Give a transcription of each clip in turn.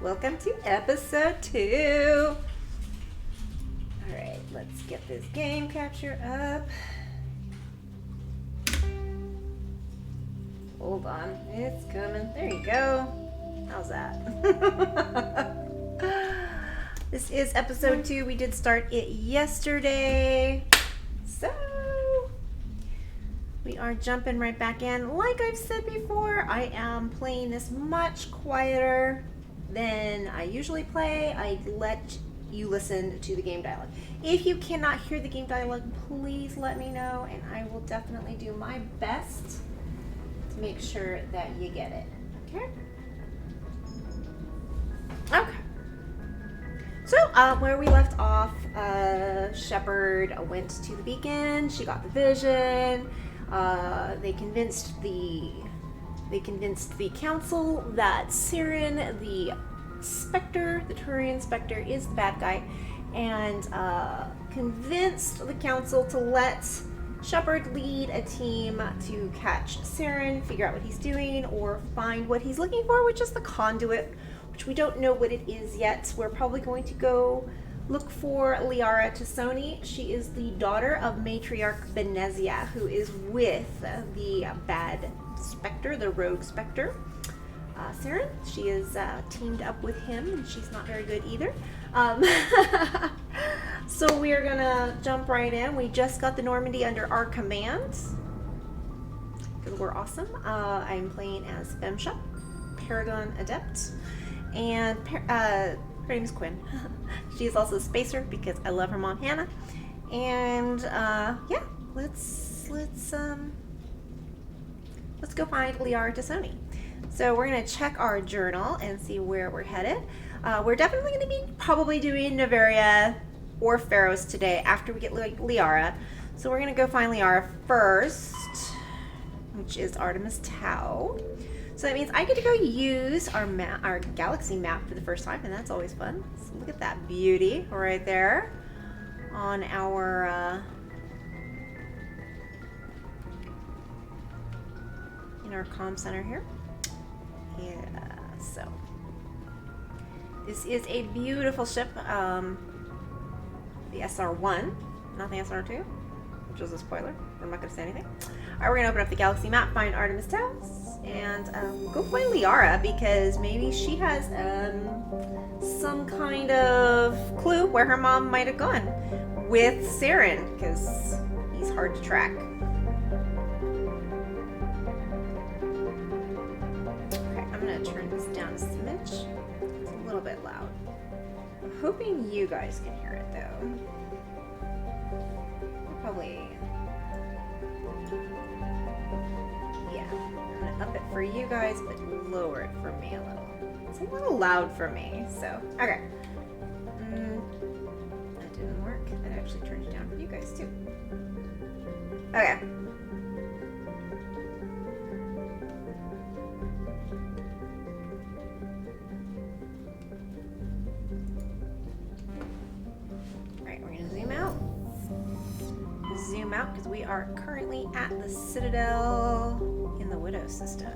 Welcome to episode 2. Alright, let's get this game capture up. Hold on, it's coming. There you go. How's that? This is episode 2. We did start it yesterday. So, we are jumping right back in. Like I've said before, I am playing this much quieter than I usually play. I let you listen to the game dialogue. If you cannot hear the game dialogue, please let me know, and I will definitely do my best to make sure that you get it. Okay? Okay. So, where we left off, Shepard went to the beacon. She got the vision. They convinced the council that Siren, the Spectre, the Turian Spectre, is the bad guy, and convinced the council to let Shepard lead a team to catch Siren, figure out what he's doing, or find what he's looking for, which is the conduit, which we don't know what it is yet. We're probably going to go look for Liara Tassoni. She is the daughter of Matriarch Benezia, who is with the bad Spectre, the rogue Spectre. Siren, she is teamed up with him, and she's not very good either. So we are gonna jump right in. We just got the Normandy under our command, because we're awesome. I'm playing as Femsha, Paragon Adept, and her name is Quinn. She's also a spacer because I love her mom Hannah. And yeah, let's go find Liara Tassoni. So we're gonna check our journal and see where we're headed. We're definitely gonna be probably doing Novaria or Pharos today after we get Liara. So we're gonna go find Liara first, which is Artemis Tau. So that means I get to go use our galaxy map for the first time, and that's always fun. So look at that beauty right there on our in our comm center here. Yeah, so this is a beautiful ship, the SR-1, not the SR-2, which was a spoiler. I'm not going to say anything. Alright, we're going to open up the galaxy map, find Artemis Tau, and go find Liara, because maybe she has some kind of clue where her mom might have gone with Siren, because he's hard to track. I'm going to turn this down a smidge. It's a little bit loud. I'm hoping you guys can hear it, though. Probably. Yeah. I'm going to up it for you guys, but lower it for me a little. It's a little loud for me, so. Okay. That didn't work. That actually turned it down for you guys, too. Okay. Zoom out because we are currently at the Citadel in the Widow system.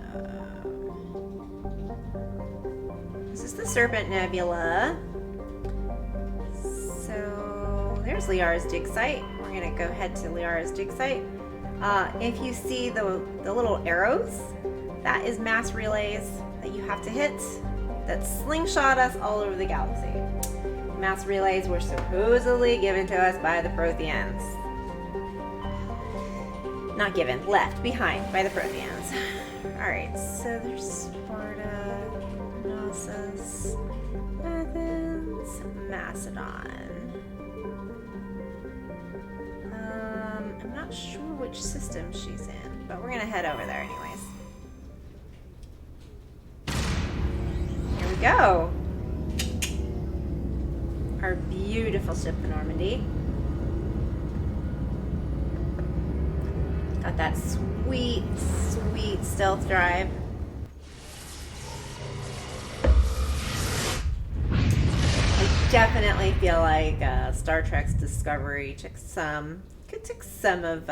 This is the Serpent Nebula. So there's Liara's dig site. We're gonna go head to Liara's dig site. If you see the little arrows, that is mass relays that you have to hit that slingshot us all over the galaxy. Mass relays were supposedly given to us by the Protheans. Not given, left behind by the Protheans. Alright, so there's Sparta, Knossos, Athens, Macedon. I'm not sure which system she's in, but we're gonna head over there anyways. Here we go. Our beautiful ship, the Normandy. Got that sweet, sweet stealth drive. I definitely feel like Star Trek's Discovery could take some of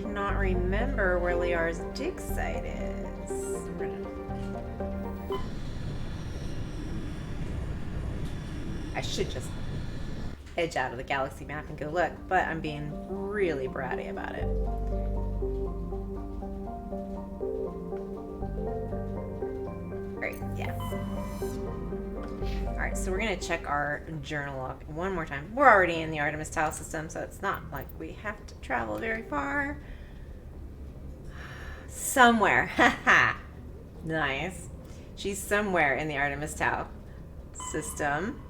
Cannot remember where Liara's dig site is. I should just edge out of the galaxy map and go look, but I'm being really bratty about it. Great, yeah. Alright, so we're going to check our journal log one more time. We're already in the Artemis Tau system, so it's not like we have to travel very far. Somewhere. Haha. Nice. She's somewhere in the Artemis Tau system.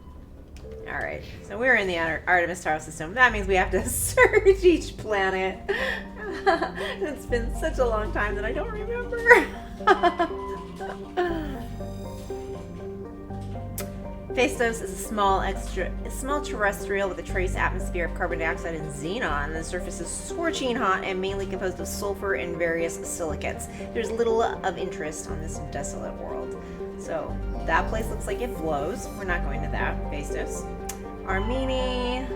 Alright, so we're in the Artemis Tau system. That means we have to search each planet. It's been such a long time that I don't remember. Phaistos is a small terrestrial with a trace atmosphere of carbon dioxide and xenon. The surface is scorching hot and mainly composed of sulfur and various silicates. There's little of interest on this desolate world. So that place looks like it flows. We're not going to that. Phaistos. Armenia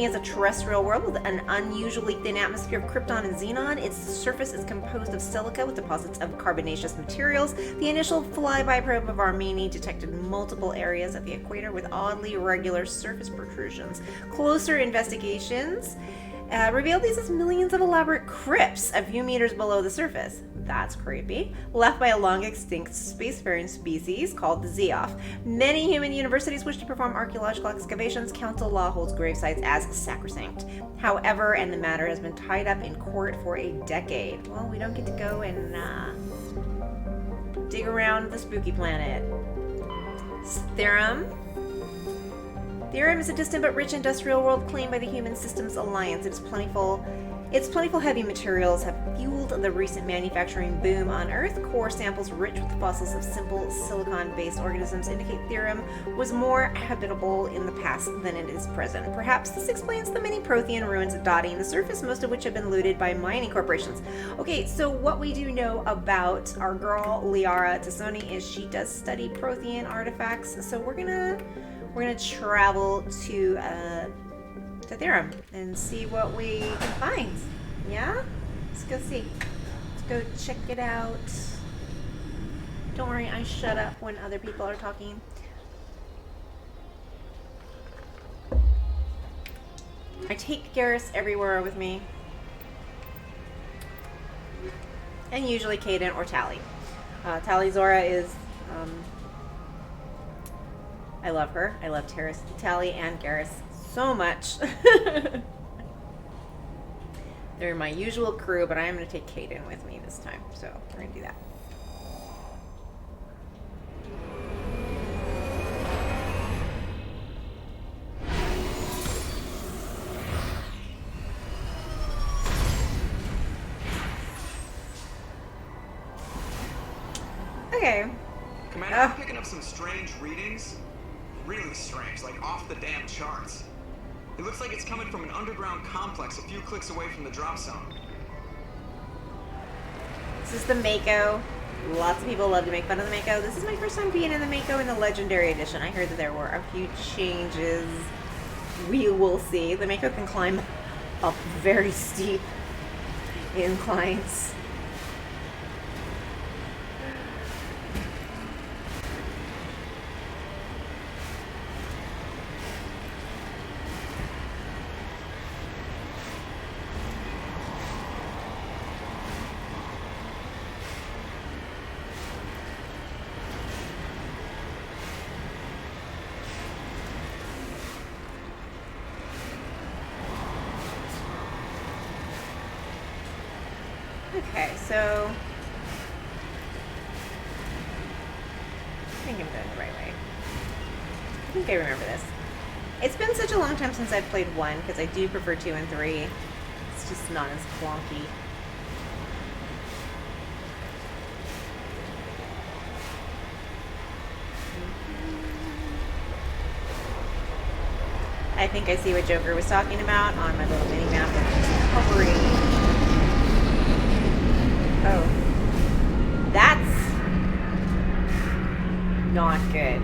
is a terrestrial world with an unusually thin atmosphere of krypton and xenon. Its surface is composed of silica with deposits of carbonaceous materials. The initial flyby probe of Armenia detected multiple areas at the equator with oddly irregular surface protrusions. Closer investigations revealed these as millions of elaborate crypts a few meters below the surface. That's creepy. Left by a long extinct spacefaring species called the Zeoff. Many human universities wish to perform archaeological excavations. Council law holds grave sites as sacrosanct. However, and the matter has been tied up in court for a decade. Well, we don't get to go and dig around the spooky planet. Therum. Therum is a distant but rich industrial world claimed by the Human Systems Alliance. Its plentiful heavy materials have fueled the recent manufacturing boom on Earth. Core samples rich with fossils of simple silicon-based organisms indicate Therum was more habitable in the past than it is present. Perhaps this explains the many Prothean ruins dotting the surface, most of which have been looted by mining corporations. Okay, so what we do know about our girl Liara Tassoni is she does study Prothean artifacts. So we're gonna travel to Therum and see what we can find. Yeah? Let's go see. Let's go check it out. Don't worry, I shut up when other people are talking. I take Garrus everywhere with me. And usually Caden or Tally. Tally Zora is... I love her. I love Tally and Garrus so much. They're my usual crew, but I am going to take Caden with me this time, so we're going to do that. Okay. Commander, I'm picking up some strange readings. Really strange, like off the damn charts. It looks like it's coming from an underground complex a few clicks away from the drop zone. This is the Mako. Lots of people love to make fun of the Mako. This is my first time being in the Mako in the Legendary Edition. I heard that there were a few changes. We will see. The Mako can climb up very steep inclines. Okay, so I think I'm going the right way. I think I remember this. It's been such a long time since I've played 1, because I do prefer 2 and 3. It's just not as clunky. I think I see what Joker was talking about on my little mini map of hovering. Oh. That's not good.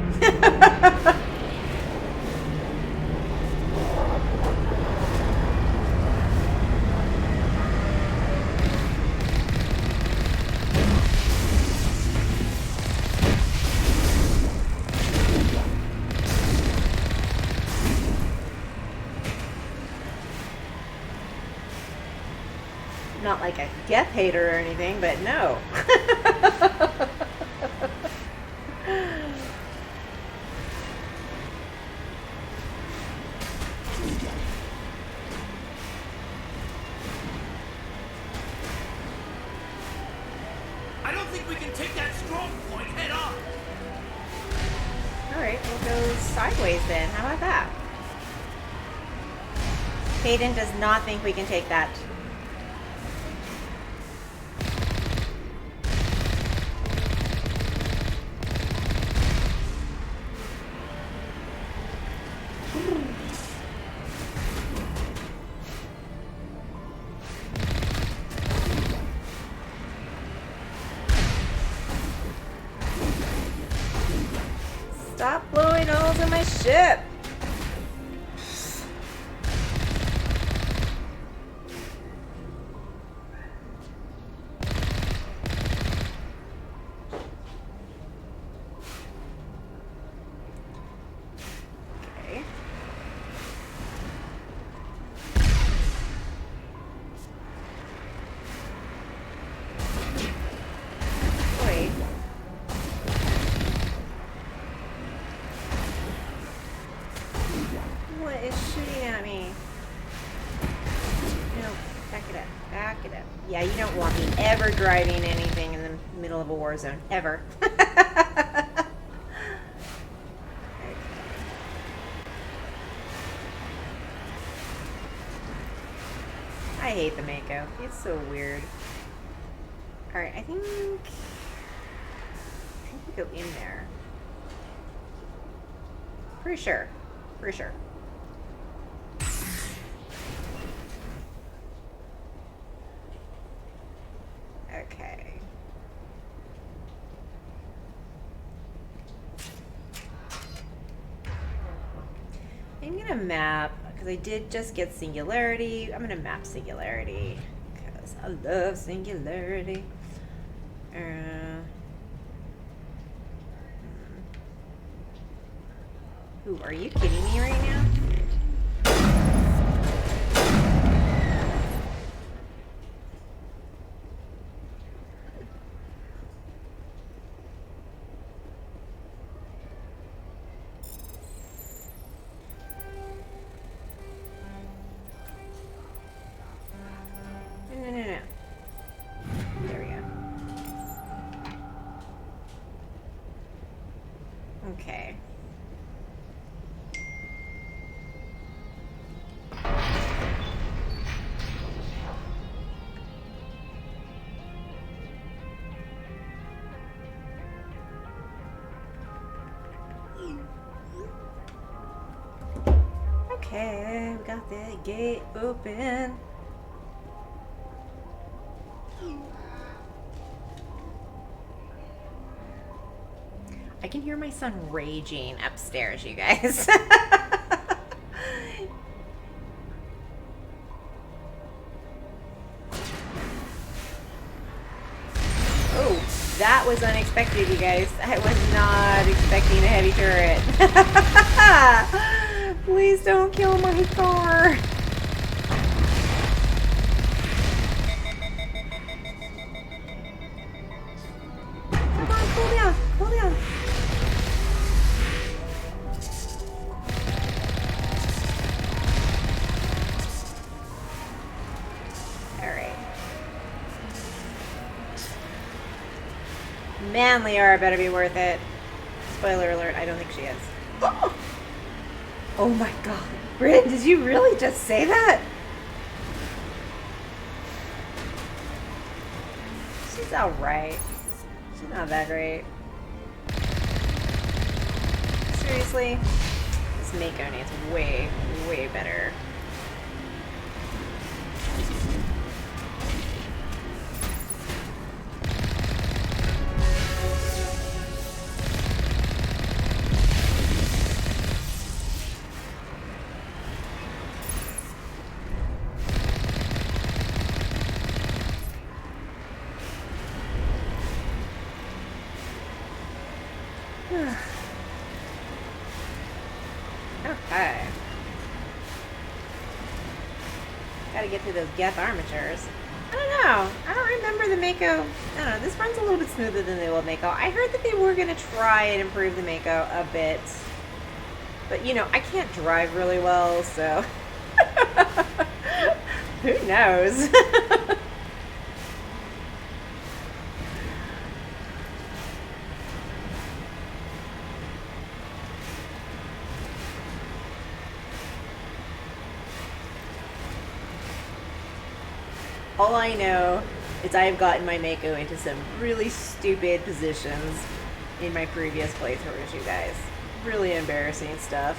not like a Geth hater or anything, but no. I don't think we can take that strong point head on. Alright, we'll go sideways then. How about that? Hayden does not think we can take that. Stop blowing holes in my ship! Okay. Wait. What is shooting at me? No, back it up. Back it up. Yeah, you don't want me ever driving anything in the middle of a war zone. Ever. I hate the Mako. It's so weird. Alright, I think we go in there. Pretty sure. Pretty sure. Okay. I'm gonna map, because I did just get Singularity. I'm gonna map Singularity, because I love Singularity. Ooh, are you kidding me right now? No. There we go. Okay. Okay, we got the gate open. I can hear my son raging upstairs, you guys. Oh, that was unexpected, you guys. I was not expecting a heavy turret. Please don't kill my car. Come on, cool down, cool down. Alright. Man, Liara better be worth it. Spoiler alert, I don't think she is. Oh my god. Bryn, did you really just say that? She's alright. She's not that great. Seriously? This Mako needs way, way better. Okay. Gotta get through those Geth armatures. I don't know. I don't remember the Mako. I don't know. This runs a little bit smoother than the old Mako. I heard that they were going to try and improve the Mako a bit. But, you know, I can't drive really well, so... Who knows? All I know is I have gotten my Mako into some really stupid positions in my previous playthroughs, you guys. Really embarrassing stuff.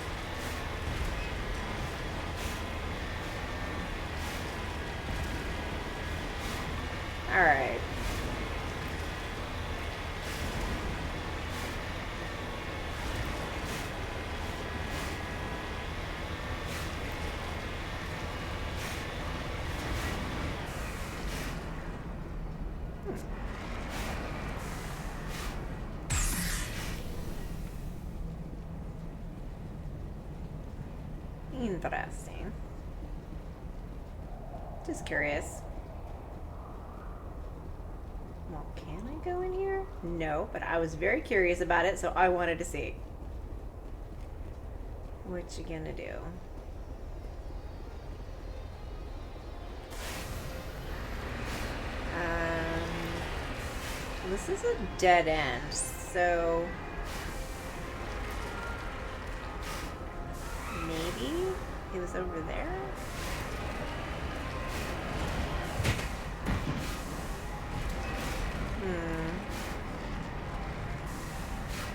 Alright. Interesting. Just curious. Well, can I go in here? No, but I was very curious about it, so I wanted to see. What you gonna do? This is a dead end, so... maybe it was over there?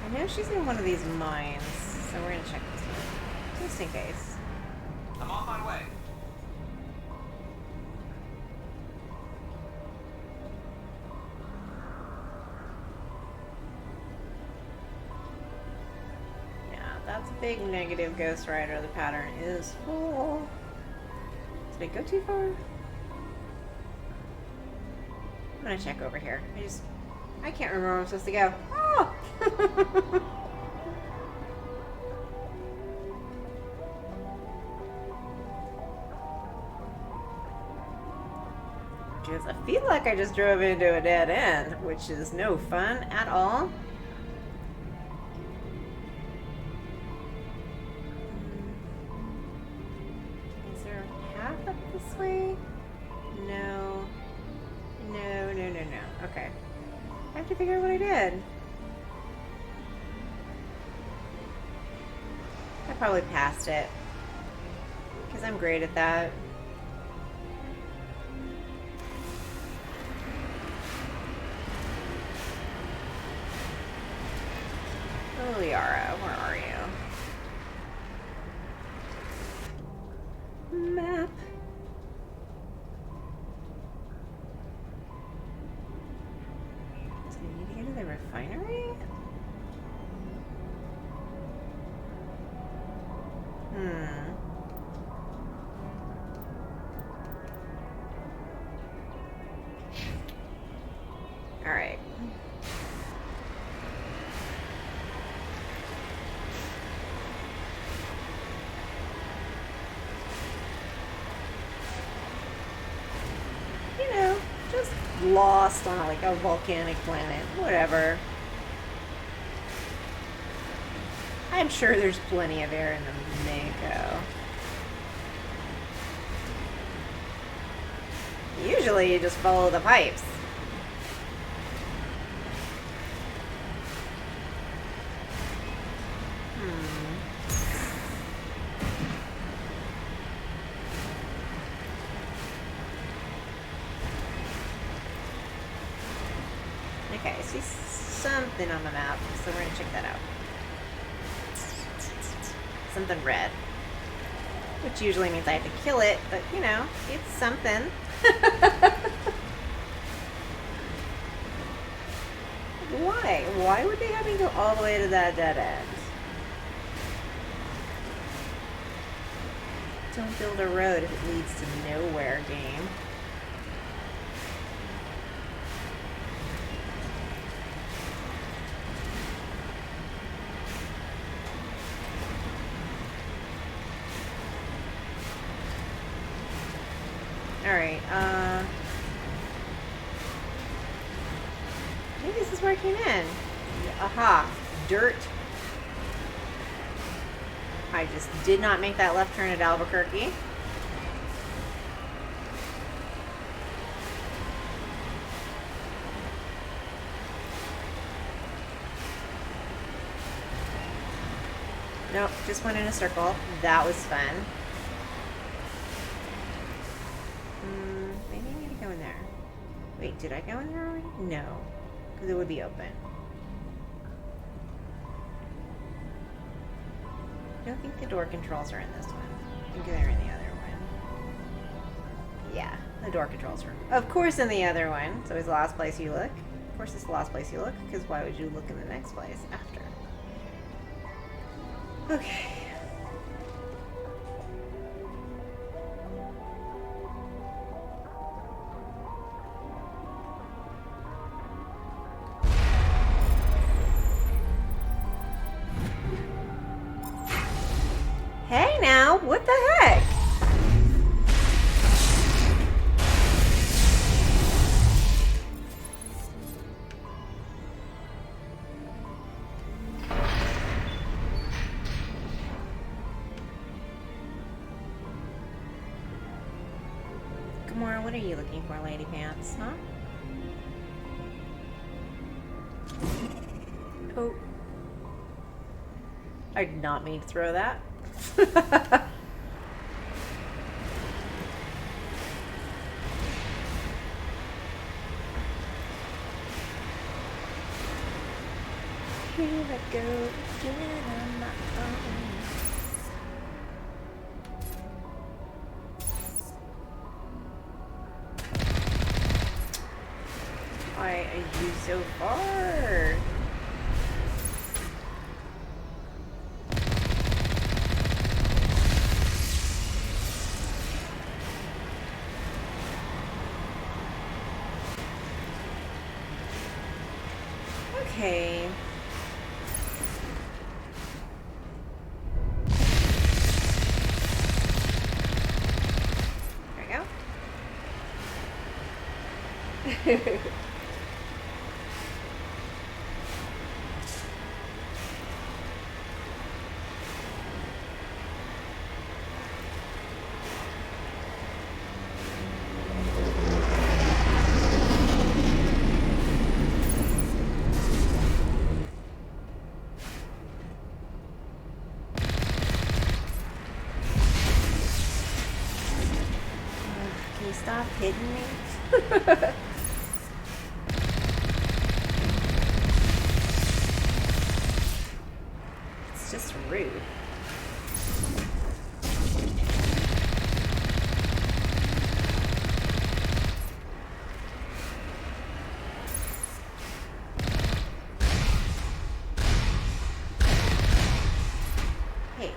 I know she's in one of these mines, so we're gonna check this one, just in case. I'm on my way. That's a big negative, Ghost Rider. The pattern is full. Did I go too far? I'm gonna check over here. I can't remember where I'm supposed to go. Oh! Because I feel like I just drove into a dead end, which is no fun at all. Okay. I have to figure out what I did. I probably passed it. Because I'm great at that. Oh, Liara, where are you? Map. The refinery? Alright. You know, just lost on like a volcanic planet. Whatever. I'm sure there's plenty of air in the Mako. Usually you just follow the pipes. Okay, I see something on the map, so we're gonna check that out. Something red. Which usually means I have to kill it, but you know, it's something. Why? Why would they have me go all the way to that dead end? Don't build a road if it leads to nowhere, game. Alright, this is where I came in. Aha. Dirt. I just did not make that left turn at Albuquerque. Nope, just went in a circle. That was fun. Maybe I need to go in there. Wait, did I go in there already? No, because it would be open. I don't think the door controls are in this one. I think they're in the other one. Yeah, the door controls are, of course, in the other one. So it's the last place you look. Of course, it's the last place you look, because why would you look in the next place after? Okay. Hey now, what the heck? Gamora, what are you looking for, Lady Pants? Huh? Oh. I did not mean to throw that. Here I go again on my own. Why are you so far? Okay. There we go. Can you stop hitting me? It's just rude. Hey.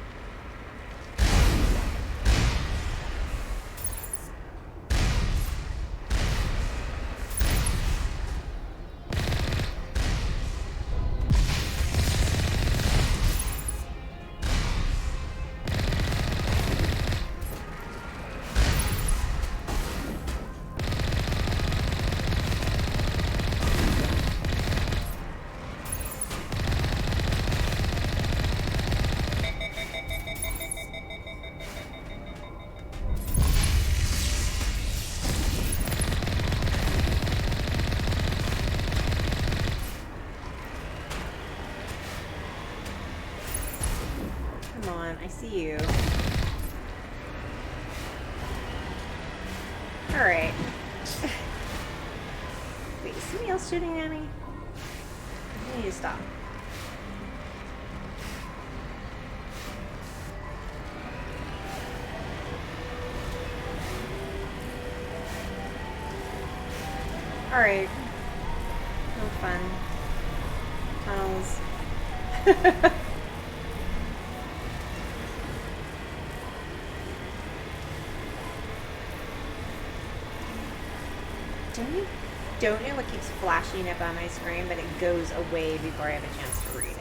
Come on, I see you. Alright. Wait, is somebody else shooting at me? I need to stop. Alright. No fun. Tunnels. Don't know what keeps flashing up on my screen, but it goes away before I have a chance to read it.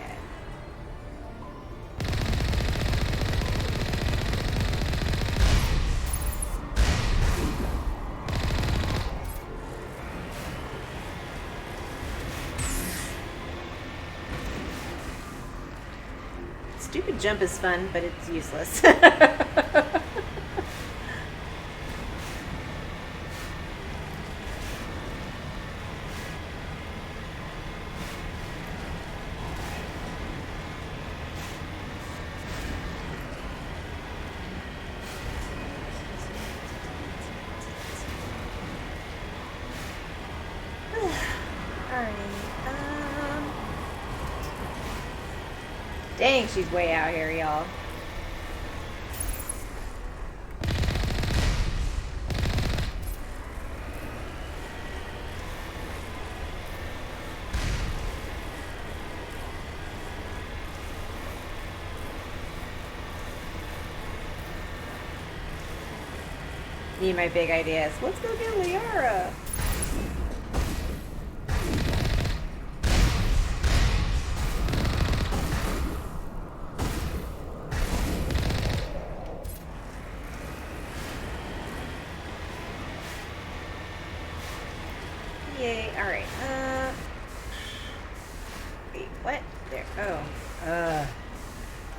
Stupid jump is fun, but it's useless. Dang, she's way out here, y'all. Need my big ideas. Let's go get Liara. Yay, alright. Wait, what? There. Oh.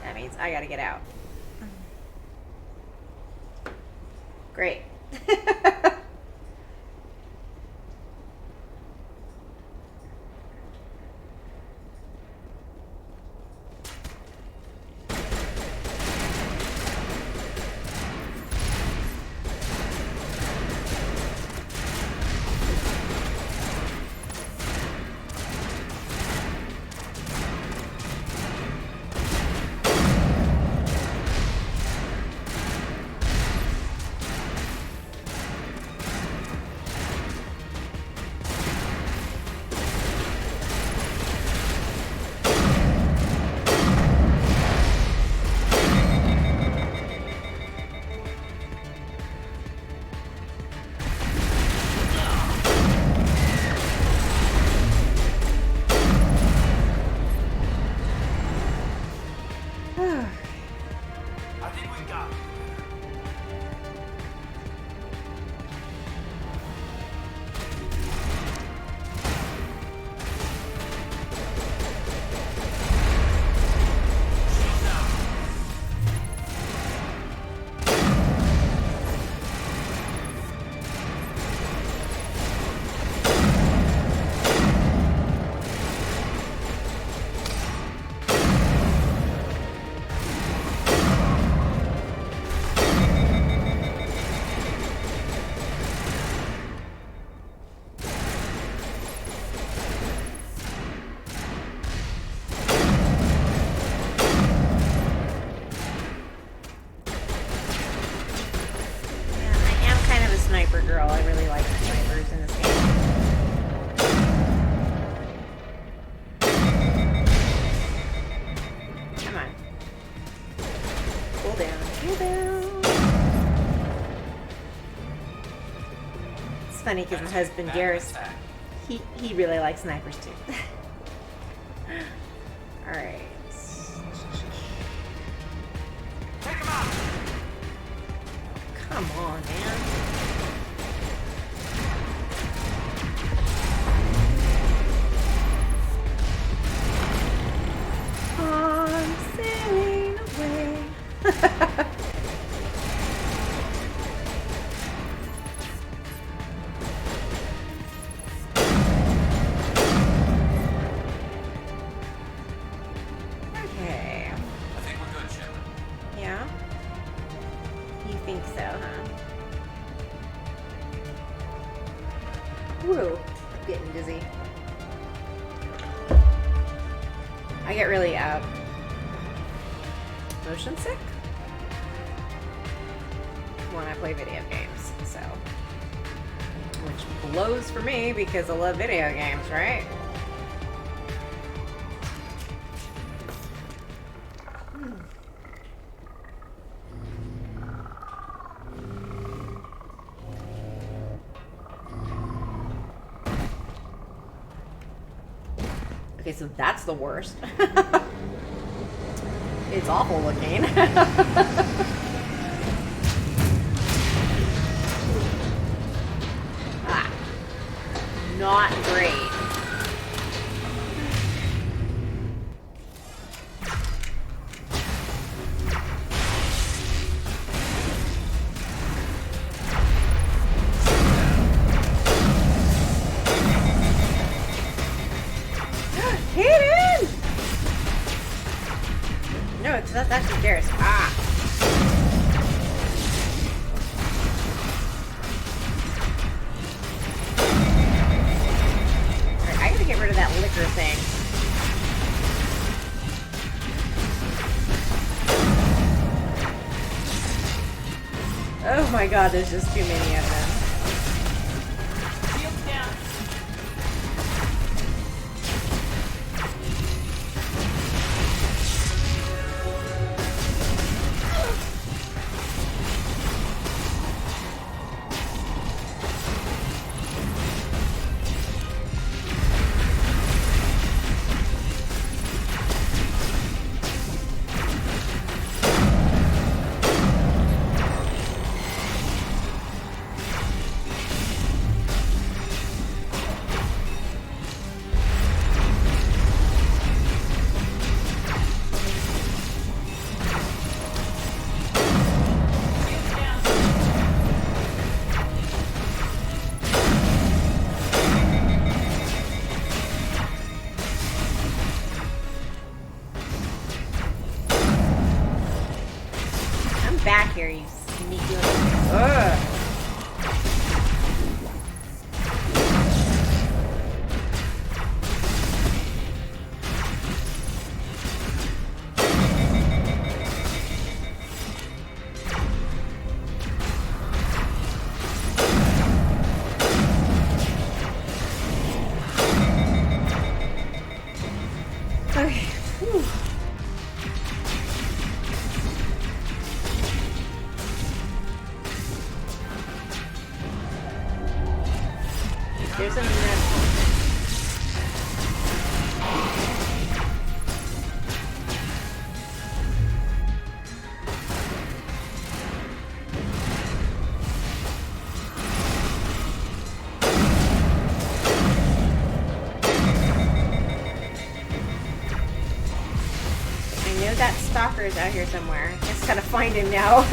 That means I gotta get out. Great. I think we got it. She's down. Yeah, I am kind of a sniper girl. I really like snipers in this game. Come on. Cool down. Cool down. It's funny because my husband Garrus, he really likes snipers too. Alright. Take him out. Come on, man. I'm sailing away. Okay. I think we're good, Shepard. Yeah? You think so, huh? Woo. I'm getting dizzy. I get really, motion sick when I play video games, so. Which blows for me because I love video games, right? Okay, so that's the worst. It's awful looking. Ah, not great. Oh my god, there's just too many of them. Shields down. Back here, you sneaky little. Ugh. Okay. Whew. There's a mess. I know that stalker is out here somewhere. I just gotta find him now.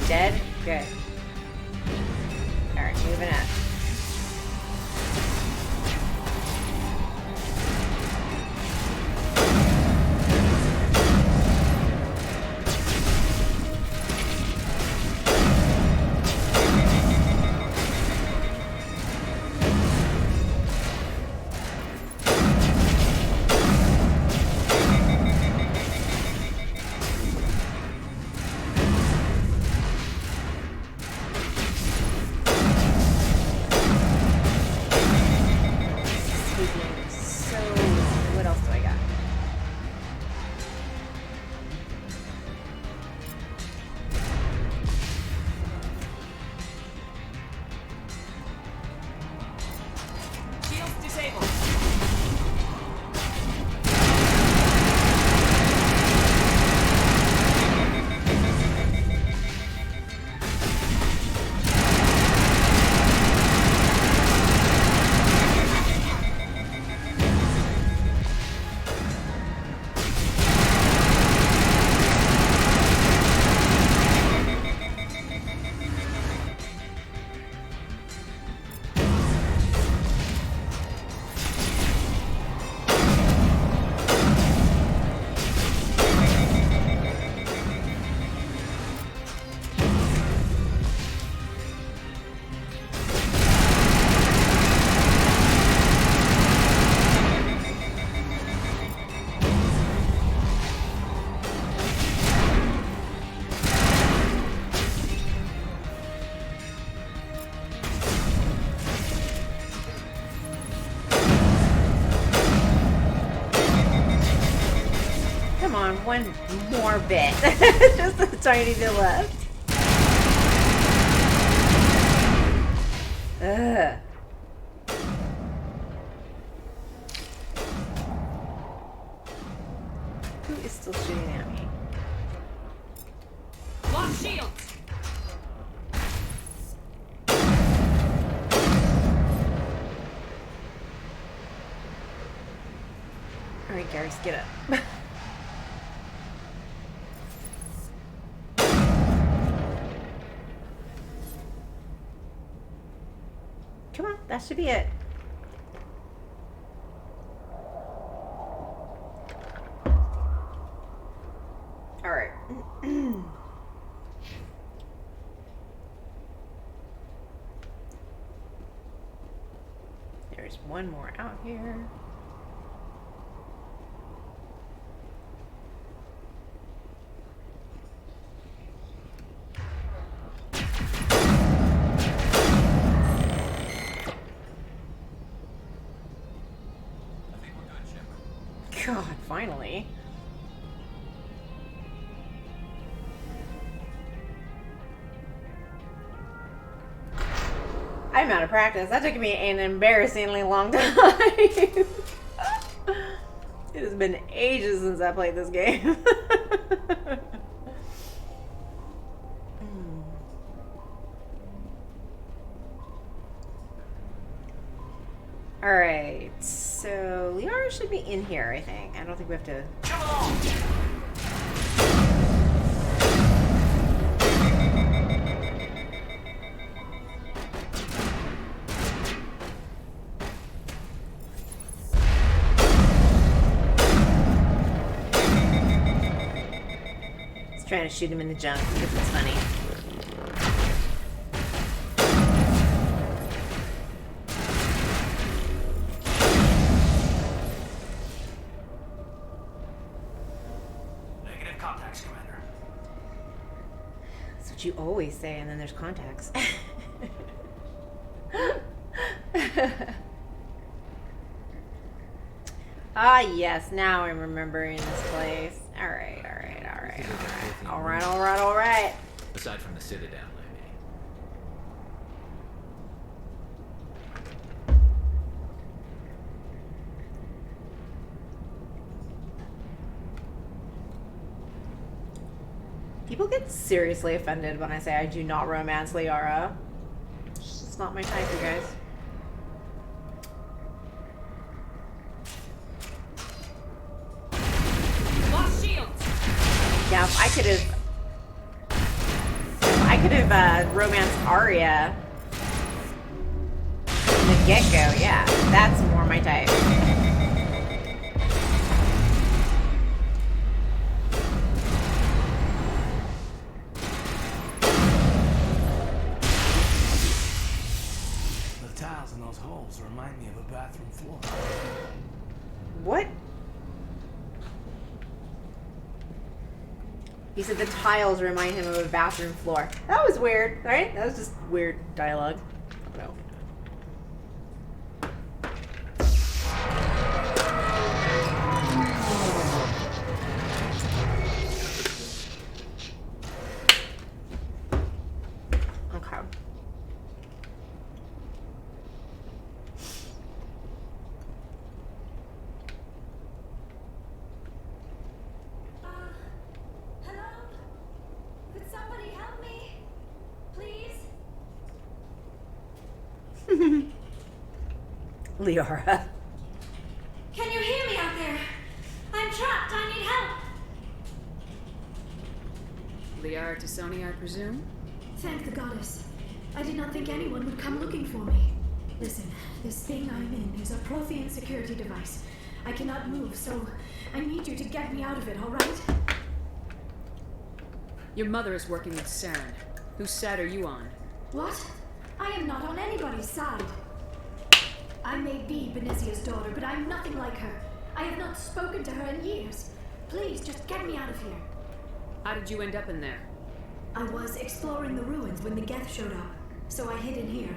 Dead? Good. Alright, moving up. So, what else do I got? Shields disabled. Come on, one more bit. Just a tiny bit left. Ugh. Who is still shooting at me? Lock shields. Alright, Garrus, get up. Come on, that should be it. Alright. there's one more out here. God, finally. I'm out of practice. That took me an embarrassingly long time. It has been ages since I played this game. Alright, so Liara should be in here, I think. I don't think we have to... Come on! Just trying to shoot him in the junk because it's funny. You always say, and then there's contacts. Ah, yes, now I'm remembering this place. Alright. Aside from the Citadel, I mean. People get seriously offended when I say I do not romance Liara. It's just not my type, you guys. Lost shields. Yeah, if I could have romanced Arya from the get-go, yeah, that's more my type. Remind me of a bathroom floor. What? He said the tiles remind him of a bathroom floor. That was weird, right? That was just weird dialogue. I don't know. Liara. Can you hear me out there? I'm trapped. I need help. Liara Tassoni, I presume? Thank the goddess. I did not think anyone would come looking for me. Listen, this thing I'm in is a Prothean security device. I cannot move, so I need you to get me out of it, all right? Your mother is working with Saren. Whose side are you on? What? I am not on anybody's side. I may be Benezia's daughter, but I'm nothing like her. I have not spoken to her in years. Please, just get me out of here. How did you end up in there? I was exploring the ruins when the Geth showed up, so I hid in here.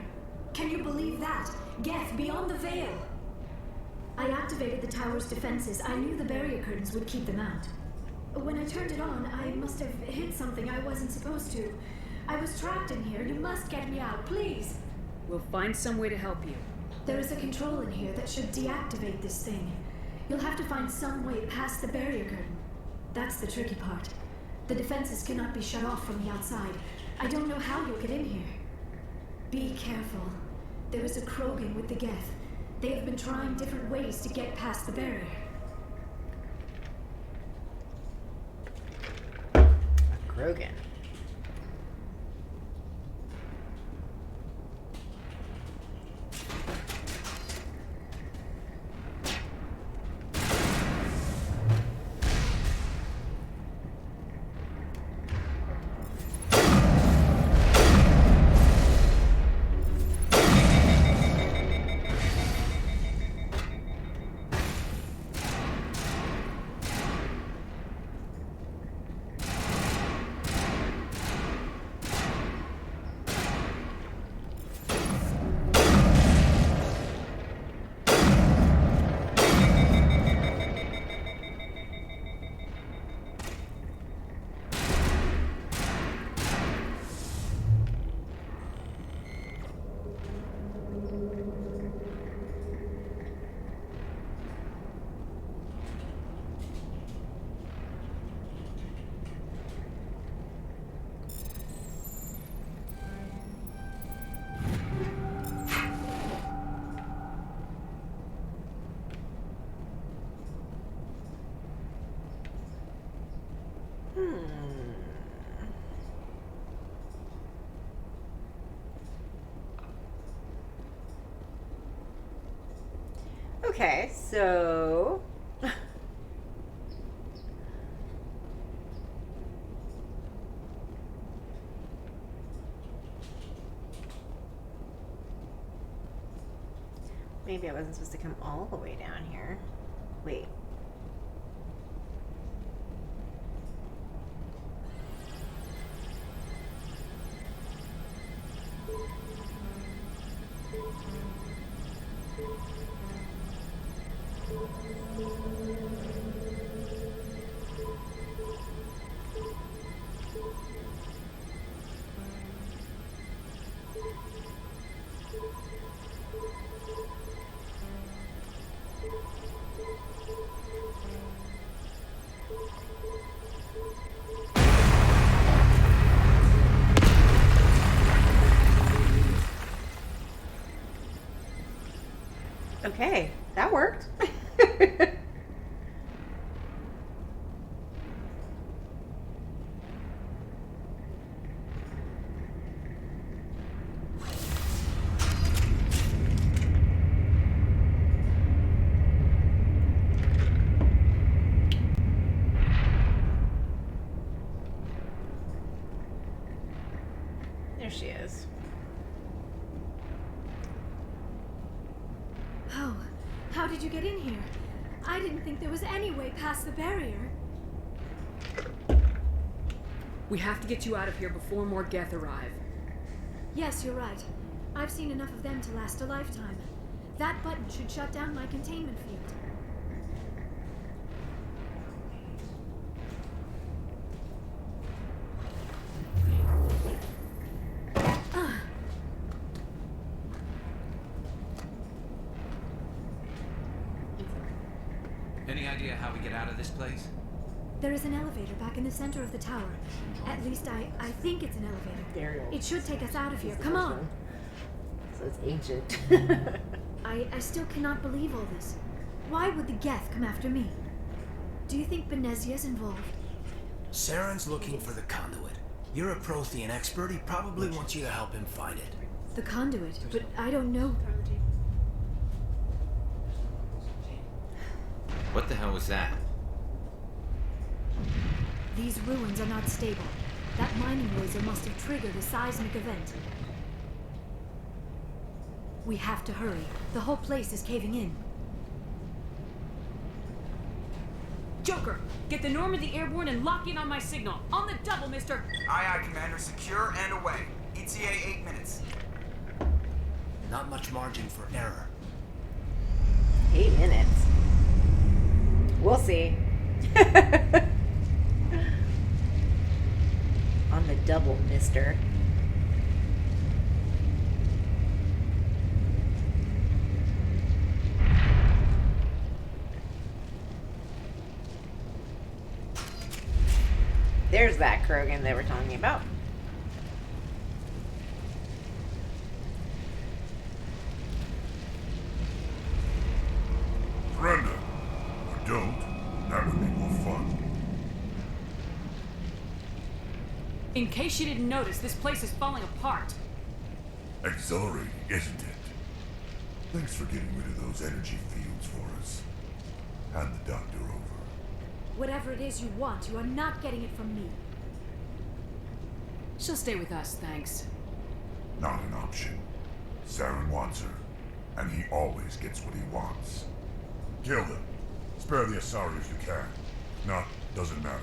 Can you believe that? Geth, beyond the veil! I activated the tower's defenses. I knew the barrier curtains would keep them out. When I turned it on, I must have hit something I wasn't supposed to. I was trapped in here. You must get me out, please! We'll find some way to help you. There is a control in here that should deactivate this thing. You'll have to find some way past the barrier curtain. That's the tricky part. The defenses cannot be shut off from the outside. I don't know how you'll get in here. Be careful. There is a Krogan with the Geth. They have been trying different ways to get past the barrier. A Krogan. Okay, so... Maybe I wasn't supposed to come all the way down here. Wait. Okay, that worked. There she is. Oh, how did you get in here? I didn't think there was any way past the barrier. We have to get you out of here before more Geth arrive. Yes, you're right. I've seen enough of them to last a lifetime. That button should shut down my containment field. Any idea how we get out of this place? There is an elevator back in the center of the tower. At least I think it's an elevator. Burial. It should take us out of here. Come on. So it's ancient. I still cannot believe all this. Why would the Geth come after me? Do you think Benezia's involved? Saren's looking for the conduit. You're a Prothean expert. He probably wants you to help him find it. The conduit, but I don't know. What the hell was that? These ruins are not stable. That mining laser must have triggered a seismic event. We have to hurry. The whole place is caving in. Joker, get the Normandy airborne and lock in on my signal. On the double, mister. Aye, aye, Commander. Secure and away. ETA 8 minutes. Not much margin for error. 8 minutes. We'll see. On the double, mister. There's that Krogan they were telling me about. Brenda, or don't, that would be more fun. In case you didn't notice, this place is falling apart. Exhilarating, isn't it? Thanks for getting rid of those energy fields for us. Hand the doctor over. Whatever it is you want, you are not getting it from me. She'll stay with us, thanks. Not an option. Saren wants her, and he always gets what he wants. Kill them. Spare the Asari if you can. Not, doesn't matter.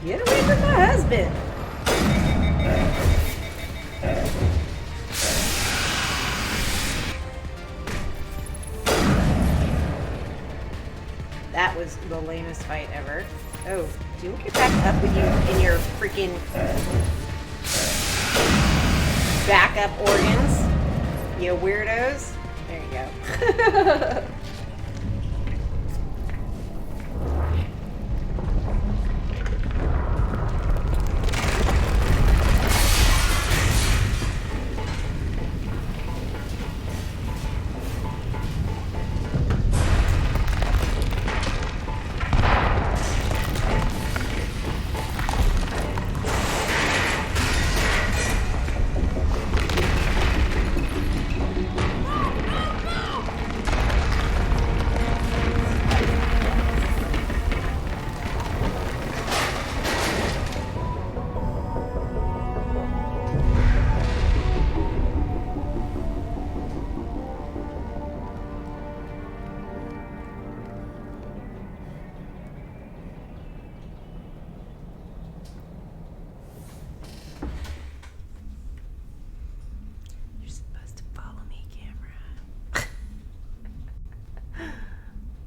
Get away from my husband. That was the lamest fight ever. Oh, do you get back up with you in your freaking backup organs? You you weirdos. There you go.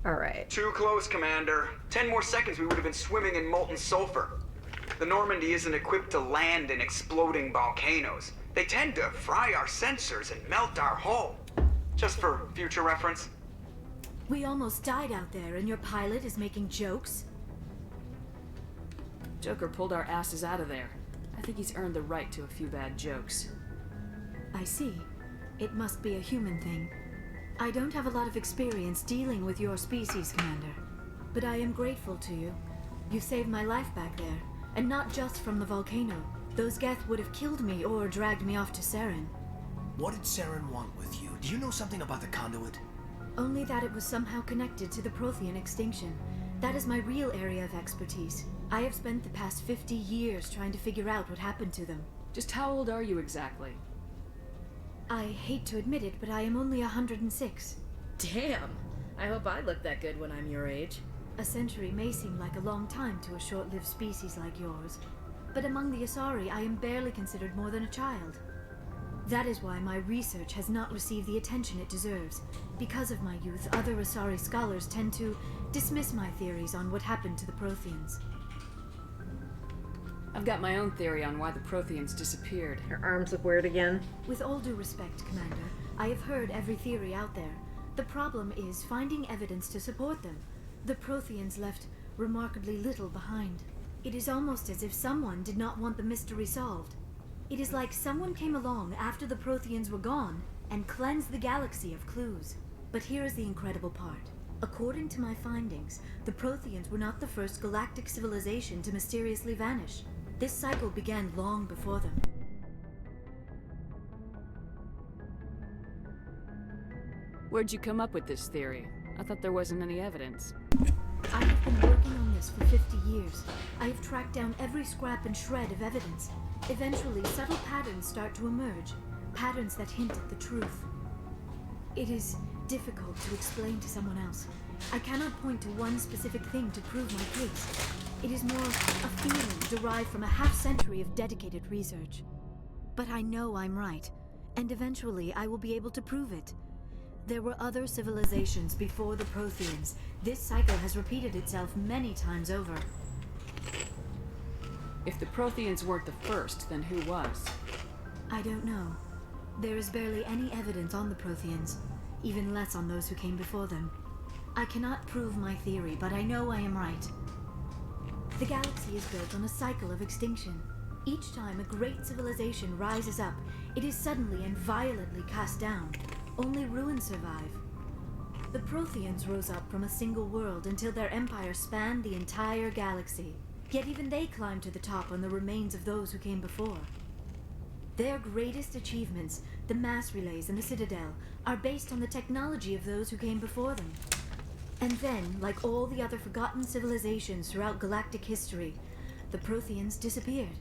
Alright. Too close, Commander. 10 more seconds we would have been swimming in molten sulfur. The Normandy isn't equipped to land in exploding volcanoes. They tend to fry our sensors and melt our hull. Just for future reference. We almost died out there, and your pilot is making jokes? Joker pulled our asses out of there. I think he's earned the right to a few bad jokes. I see. It must be a human thing. I don't have a lot of experience dealing with your species, Commander. But I am grateful to you. You saved my life back there, and not just from the volcano. Those Geth would have killed me or dragged me off to Saren. What did Saren want with you? Do you know something about the conduit? Only that it was somehow connected to the Prothean extinction. That is my real area of expertise. I have spent the past 50 years trying to figure out what happened to them. Just how old are you exactly? I hate to admit it, but I am only 106. Damn! I hope I look that good when I'm your age. A century may seem like a long time to a short-lived species like yours, but among the Asari, I am barely considered more than a child. That is why my research has not received the attention it deserves. Because of my youth, other Asari scholars tend to dismiss my theories on what happened to the Protheans. I've got my own theory on why the Protheans disappeared. Your arms look weird again. With all due respect, Commander, I have heard every theory out there. The problem is finding evidence to support them. The Protheans left remarkably little behind. It is almost as if someone did not want the mystery solved. It is like someone came along after the Protheans were gone and cleansed the galaxy of clues. But here is the incredible part. According to my findings, the Protheans were not the first galactic civilization to mysteriously vanish. This cycle began long before them. Where'd you come up with this theory? I thought there wasn't any evidence. I have been working on this for 50 years. I have tracked down every scrap and shred of evidence. Eventually, subtle patterns start to emerge. Patterns that hint at the truth. It is difficult to explain to someone else. I cannot point to one specific thing to prove my case. It is more a feeling derived from a half-century of dedicated research. But I know I'm right, and eventually I will be able to prove it. There were other civilizations before the Protheans. This cycle has repeated itself many times over. If the Protheans weren't the first, then who was? I don't know. There is barely any evidence on the Protheans, even less on those who came before them. I cannot prove my theory, but I know I am right. The galaxy is built on a cycle of extinction. Each time a great civilization rises up, it is suddenly and violently cast down. Only ruins survive. The Protheans rose up from a single world until their empire spanned the entire galaxy. Yet even they climbed to the top on the remains of those who came before. Their greatest achievements, the mass relays and the Citadel, are based on the technology of those who came before them. And then, like all the other forgotten civilizations throughout galactic history, the Protheans disappeared.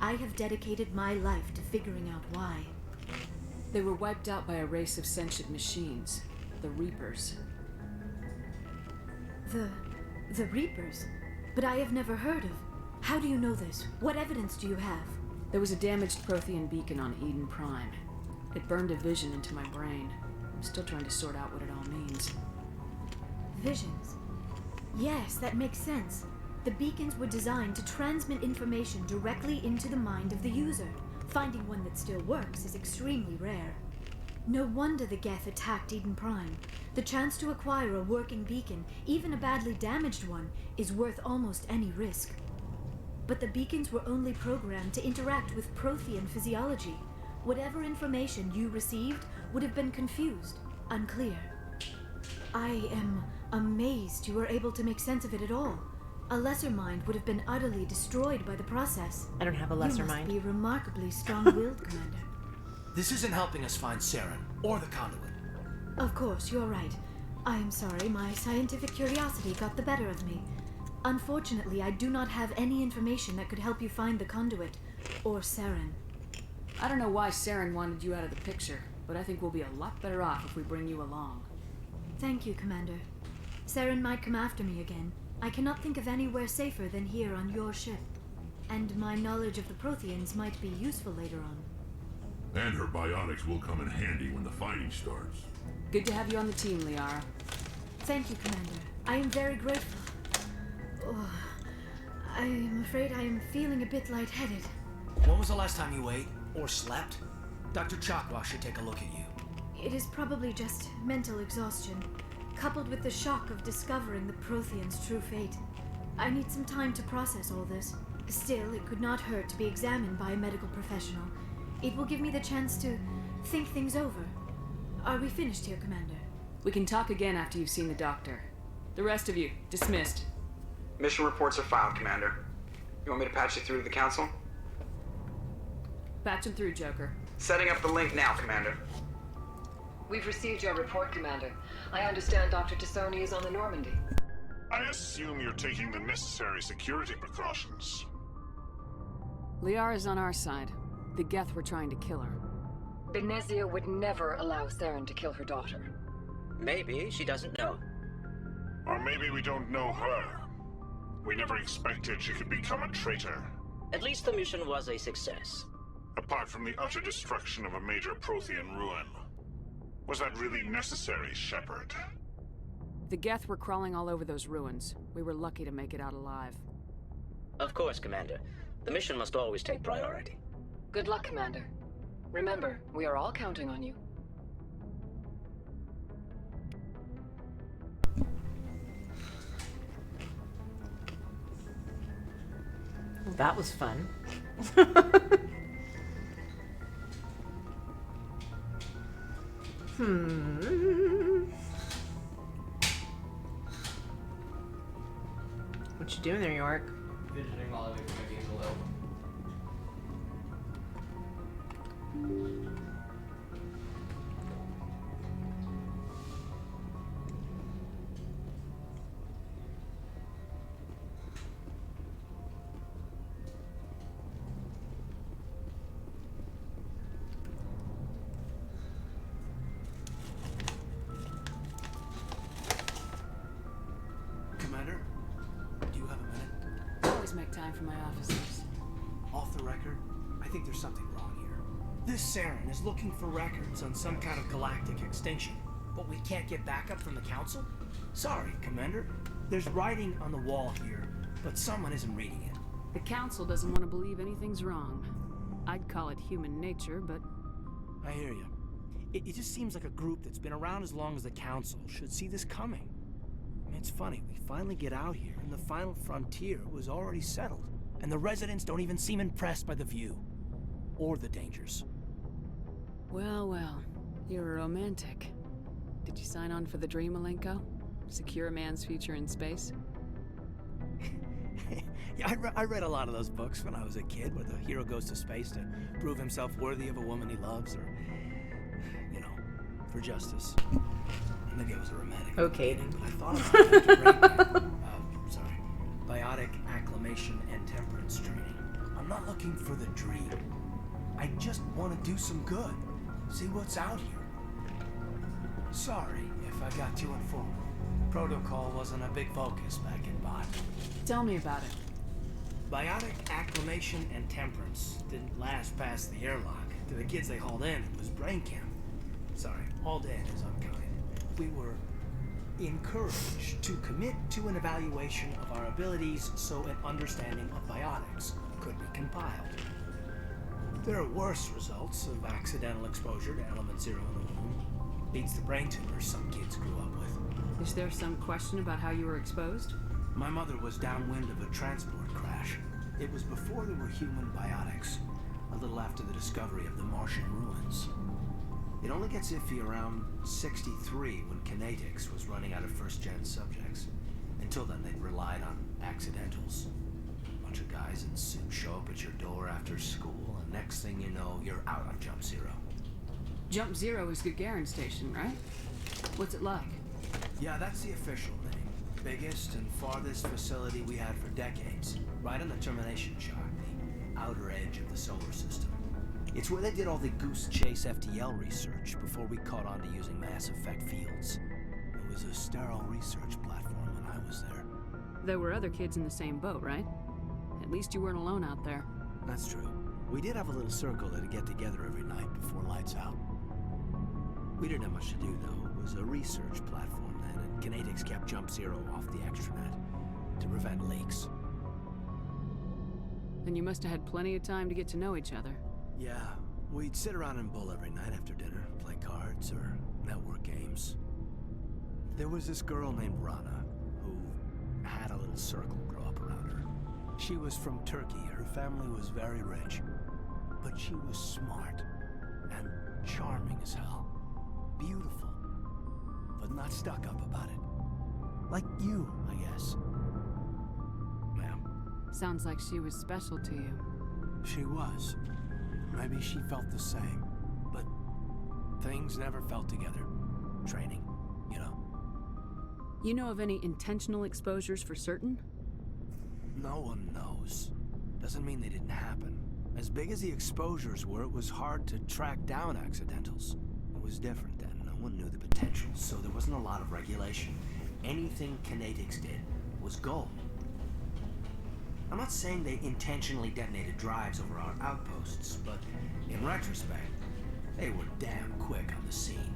I have dedicated my life to figuring out why. They were wiped out by a race of sentient machines, the Reapers. The Reapers? But I have never heard of. How do you know this? What evidence do you have? There was a damaged Prothean beacon on Eden Prime. It burned a vision into my brain. I'm still trying to sort out what it all means. Visions. Yes, that makes sense. The beacons were designed to transmit information directly into the mind of the user. Finding one that still works is extremely rare. No wonder the Geth attacked Eden Prime. The chance to acquire a working beacon, even a badly damaged one, is worth almost any risk. But the beacons were only programmed to interact with Prothean physiology. Whatever information you received would have been confused, unclear. I am amazed you were able to make sense of it at all. A lesser mind would have been utterly destroyed by the process. I don't have a lesser You mind. must be remarkably strong-willed, Commander. This isn't helping us find Saren or the conduit. Of course, you're right. I'm sorry, my scientific curiosity got the better of me. Unfortunately, I do not have any information that could help you find the conduit, or Saren. I don't know why Saren wanted you out of the picture, but I think we'll be a lot better off if we bring you along. Thank you, Commander. Saren might come after me again. I cannot think of anywhere safer than here on your ship. And my knowledge of the Protheans might be useful later on. And her biotics will come in handy when the fighting starts. Good to have you on the team, Liara. Thank you, Commander. I am very grateful. Oh, I am afraid I am feeling a bit lightheaded. When was the last time you ate or slept? Dr. Chakwa should take a look at you. It is probably just mental exhaustion, coupled with the shock of discovering the Protheans' true fate. I need some time to process all this. Still, it could not hurt to be examined by a medical professional. It will give me the chance to think things over. Are we finished here, Commander? We can talk again after you've seen the doctor. The rest of you, dismissed. Mission reports are filed, Commander. You want me to patch you through to the Council? Patch him through, Joker. Setting up the link now, Commander. We've received your report, Commander. I understand Dr. Tassoni is on the Normandy. I assume you're taking the necessary security precautions. Liara's on our side. The Geth were trying to kill her. Benezia would never allow Saren to kill her daughter. Maybe she doesn't know. Or maybe we don't know her. We never expected she could become a traitor. At least the mission was a success. Apart from the utter destruction of a major Prothean ruin. Was that really necessary, Shepard? The Geth were crawling all over those ruins. We were lucky to make it out alive. Of course, Commander. The mission must always take priority. Good luck, Commander. Remember, we are all counting on you. Well, that was fun. What you doing there, York? Fidgeting while I wait for my vehicle to open. Commander, do you have a minute? Always make time for my officers. Off the record, I think there's something wrong here. This Saren is looking for records on some kind of galactic extinction, but we can't get backup from the Council? Sorry, Commander. There's writing on the wall here, but someone isn't reading it. The Council doesn't want to believe anything's wrong. I'd call it human nature, but... I hear you. It just seems like a group that's been around as long as the Council should see this coming. I mean, it's funny, we finally get out here, and the final frontier was already settled. And the residents don't even seem impressed by the view. Or the dangers. Well, well. You're a romantic. Did you sign on for the dream, Malenko? Secure a man's future in space? Yeah, I read a lot of those books when I was a kid, where the hero goes to space to prove himself worthy of a woman he loves, or, you know, for justice. Maybe I was a romantic. Okay. But I thought about it after break. Sorry. Biotic acclimation and temperance training. I'm not looking for the dream. I just want to do some good. See what's out here. Sorry if I got too informed. Protocol wasn't a big focus back in Bot. Tell me about it. Biotic acclimation and temperance didn't last past the airlock. To the kids they hauled in, it was brain camp. Sorry, hauled in is unkind. We were encouraged to commit to an evaluation of our abilities so an understanding of biotics could be compiled. There are worse results of accidental exposure to element 0 in the womb. Beats the brain tumors some kids grew up with. Is there some question about how you were exposed? My mother was downwind of a transport crash. It was before there were human biotics, a little after the discovery of the Martian ruins. It only gets iffy around 63 when Kinetics was running out of first-gen subjects. Until then, they'd relied on accidentals. A bunch of guys in suits show up at your door after school, and next thing you know, you're out on Jump Zero. Jump Zero is Gagarin Station, right? What's it like? Yeah, that's the official name. Biggest and farthest facility we had for decades. Right on the termination chart, the outer edge of the solar system. It's where they did all the Goose Chase FTL research before we caught on to using mass effect fields. It was a sterile research platform when I was there. There were other kids in the same boat, right? At least you weren't alone out there. That's true. We did have a little circle that'd get together every night before lights out. We didn't have much to do, though. It was a research platform then, and Kinetics kept Jump Zero off the extranet to prevent leaks. Then you must have had plenty of time to get to know each other. Yeah, we'd sit around and bull every night after dinner, play cards or network games. There was this girl named Rana, who had a little circle grow up around her. She was from Turkey, her family was very rich, but she was smart and charming as hell. Beautiful, but not stuck up about it. Like you, I guess. Ma'am. Sounds like she was special to you. She was. Maybe she felt the same, but things never felt together. Training, you know. You know of any intentional exposures for certain? No one knows. Doesn't mean they didn't happen. As big as the exposures were, it was hard to track down accidentals. It was different then. No one knew the potential, so there wasn't a lot of regulation. Anything Kinetics did was gold. I'm not saying they intentionally detonated drives over our outposts, but in retrospect, they were damn quick on the scene.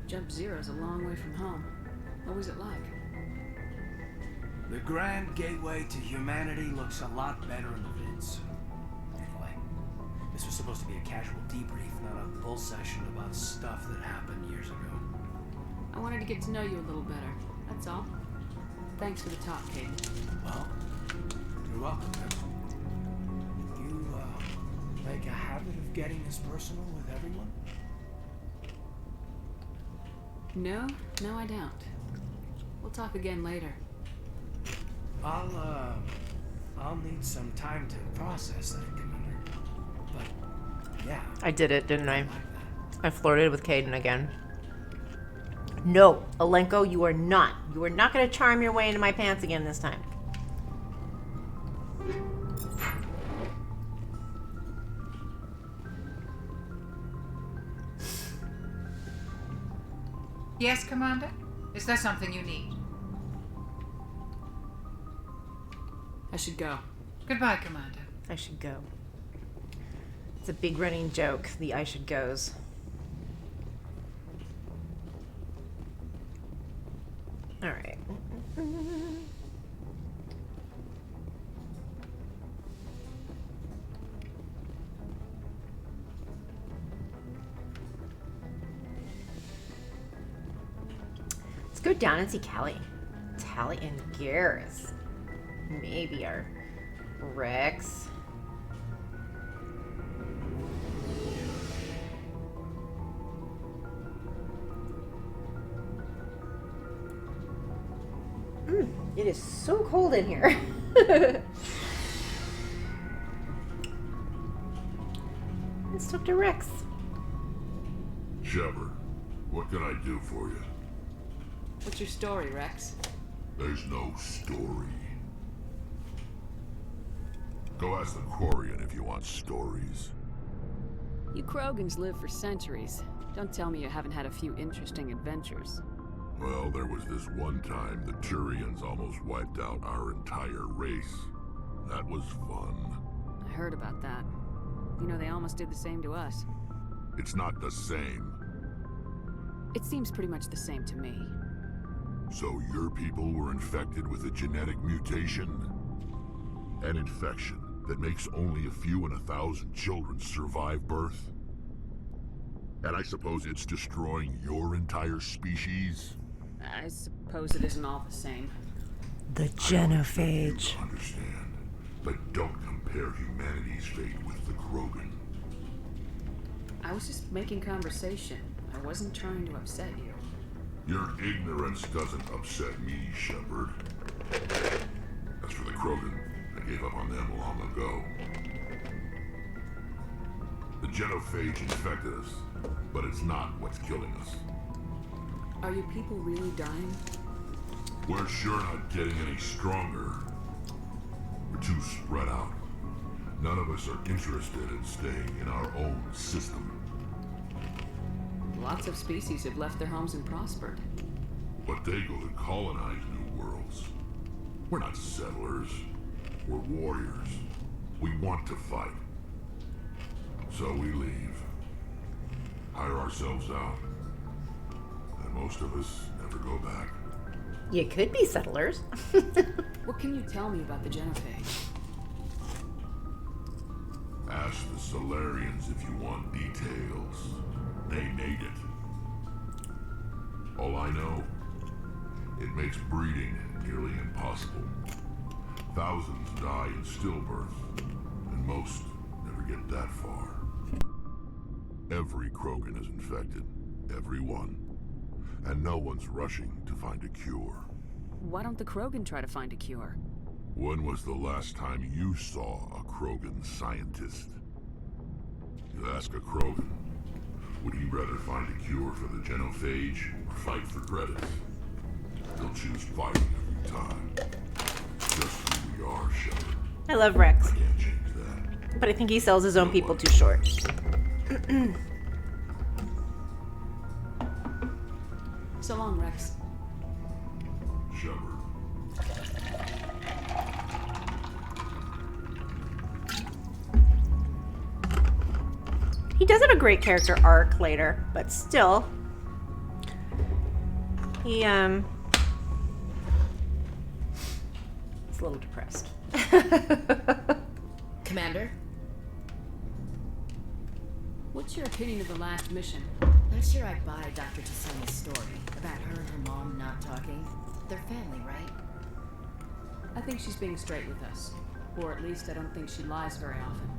Jump Zero's a long way from home. What was it like? The grand gateway to humanity looks a lot better in the vids. Anyway, this was supposed to be a casual debrief, not a bull session about stuff that happened years ago. I wanted to get to know you a little better, that's all. Thanks for the talk, Caden. Well, you're welcome. You, make a habit of getting this personal with everyone? No, I don't. We'll talk again later. I'll need some time to process that, Commander. But, yeah. I did it, didn't I? I flirted with Caden again. No, Alenko, you are not. You are not going to charm your way into my pants again this time. Yes, Commander? Is there something you need? I should go. Goodbye, Commander. I should go. It's a big running joke, the I should goes. Alright. Let's go down and see Callie. Tally and Garrus. Maybe our Rex. It is so cold in here. Let's talk to Rex. Shepard, what can I do for you? What's your story, Rex? There's no story. Go ask the Quarian if you want stories. You Krogans live for centuries. Don't tell me you haven't had a few interesting adventures. Well, there was this one time the Turians almost wiped out our entire race. That was fun. I heard about that. You know, they almost did the same to us. It's not the same. It seems pretty much the same to me. So your people were infected with a genetic mutation? An infection that makes only a few in 1,000 children survive birth? And I suppose it's destroying your entire species? I suppose it isn't all the same. The I genophage. understand, but don't compare humanity's fate with the Krogan. I was just making conversation. I wasn't trying to upset you. Your ignorance doesn't upset me, Shepard. As for the Krogan, I gave up on them long ago. The genophage infected us, but it's not what's killing us. Are you people really dying? We're sure not getting any stronger. We're too spread out. None of us are interested in staying in our own system. Lots of species have left their homes and prospered. But they go to colonize new worlds. We're not settlers. We're warriors. We want to fight. So we leave. Hire ourselves out. And most of us never go back. You could be settlers. What can you tell me about the genophage? Ask the Solarians if you want details. They made it. All I know, it makes breeding nearly impossible. Thousands die in stillbirth, and most never get that far. Every Krogan is infected. Every one. And no one's rushing to find a cure. Why don't the Krogan try to find a cure? When was the last time you saw a Krogan scientist? You ask a Krogan, would he rather find a cure for the genophage or fight for credits? He'll choose fighting every time. Just who we are, Shepard. I love Rex. I can't change that. But I think he sells his own people too short. So long, Rex. Shepard. He does have a great character arc later, but still. He's a little depressed. Commander? What's your opinion of the last mission? Not sure I buy Dr. Tassoni's story about her and her mom not talking. They're family, right? I think she's being straight with us. Or at least I don't think she lies very often.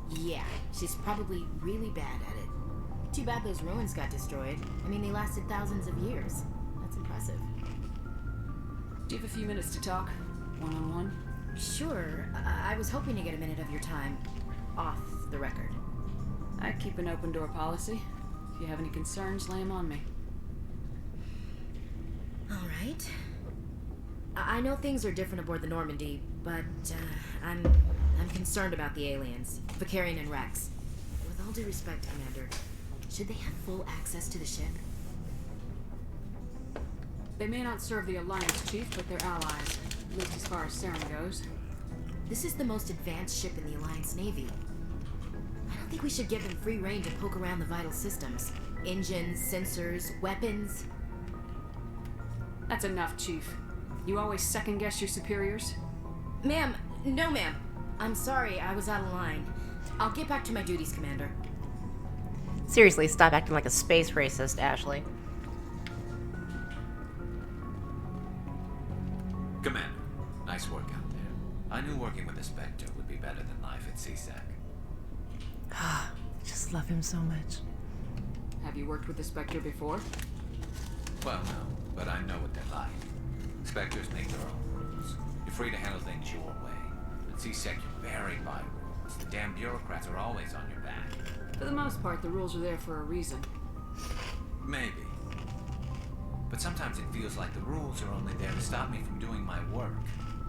Yeah, she's probably really bad at it. Too bad those ruins got destroyed. I mean, they lasted thousands of years. That's impressive. Do you have a few minutes to talk? One-on-one? Sure. I was hoping to get a minute of your time off the record. I keep an open door policy. If you have any concerns, lay them on me. All right. I know things are different aboard the Normandy, but I'm concerned about the aliens, Vicarian and Rex. With all due respect, Commander, should they have full access to the ship? They may not serve the Alliance, Chief, but they're allies. At least as far as Saren goes. This is the most advanced ship in the Alliance Navy. I don't think we should give them free rein to poke around the vital systems. Engines, sensors, weapons. That's enough, Chief. You always second-guess your superiors? Ma'am, no ma'am. I'm sorry, I was out of line. I'll get back to my duties, Commander. Seriously, stop acting like a space racist, Ashley. Commander, nice work out there. I knew working with the Spectre would be better than life at CSAC. Just love him so much. Have you worked with the Spectre before? Well, no, but I know what they're like. Spectres make their own rules. You're free to handle things your way. At CSEC, you're buried by rules. The damn bureaucrats are always on your back. For the most part, the rules are there for a reason. Maybe. But sometimes it feels like the rules are only there to stop me from doing my work.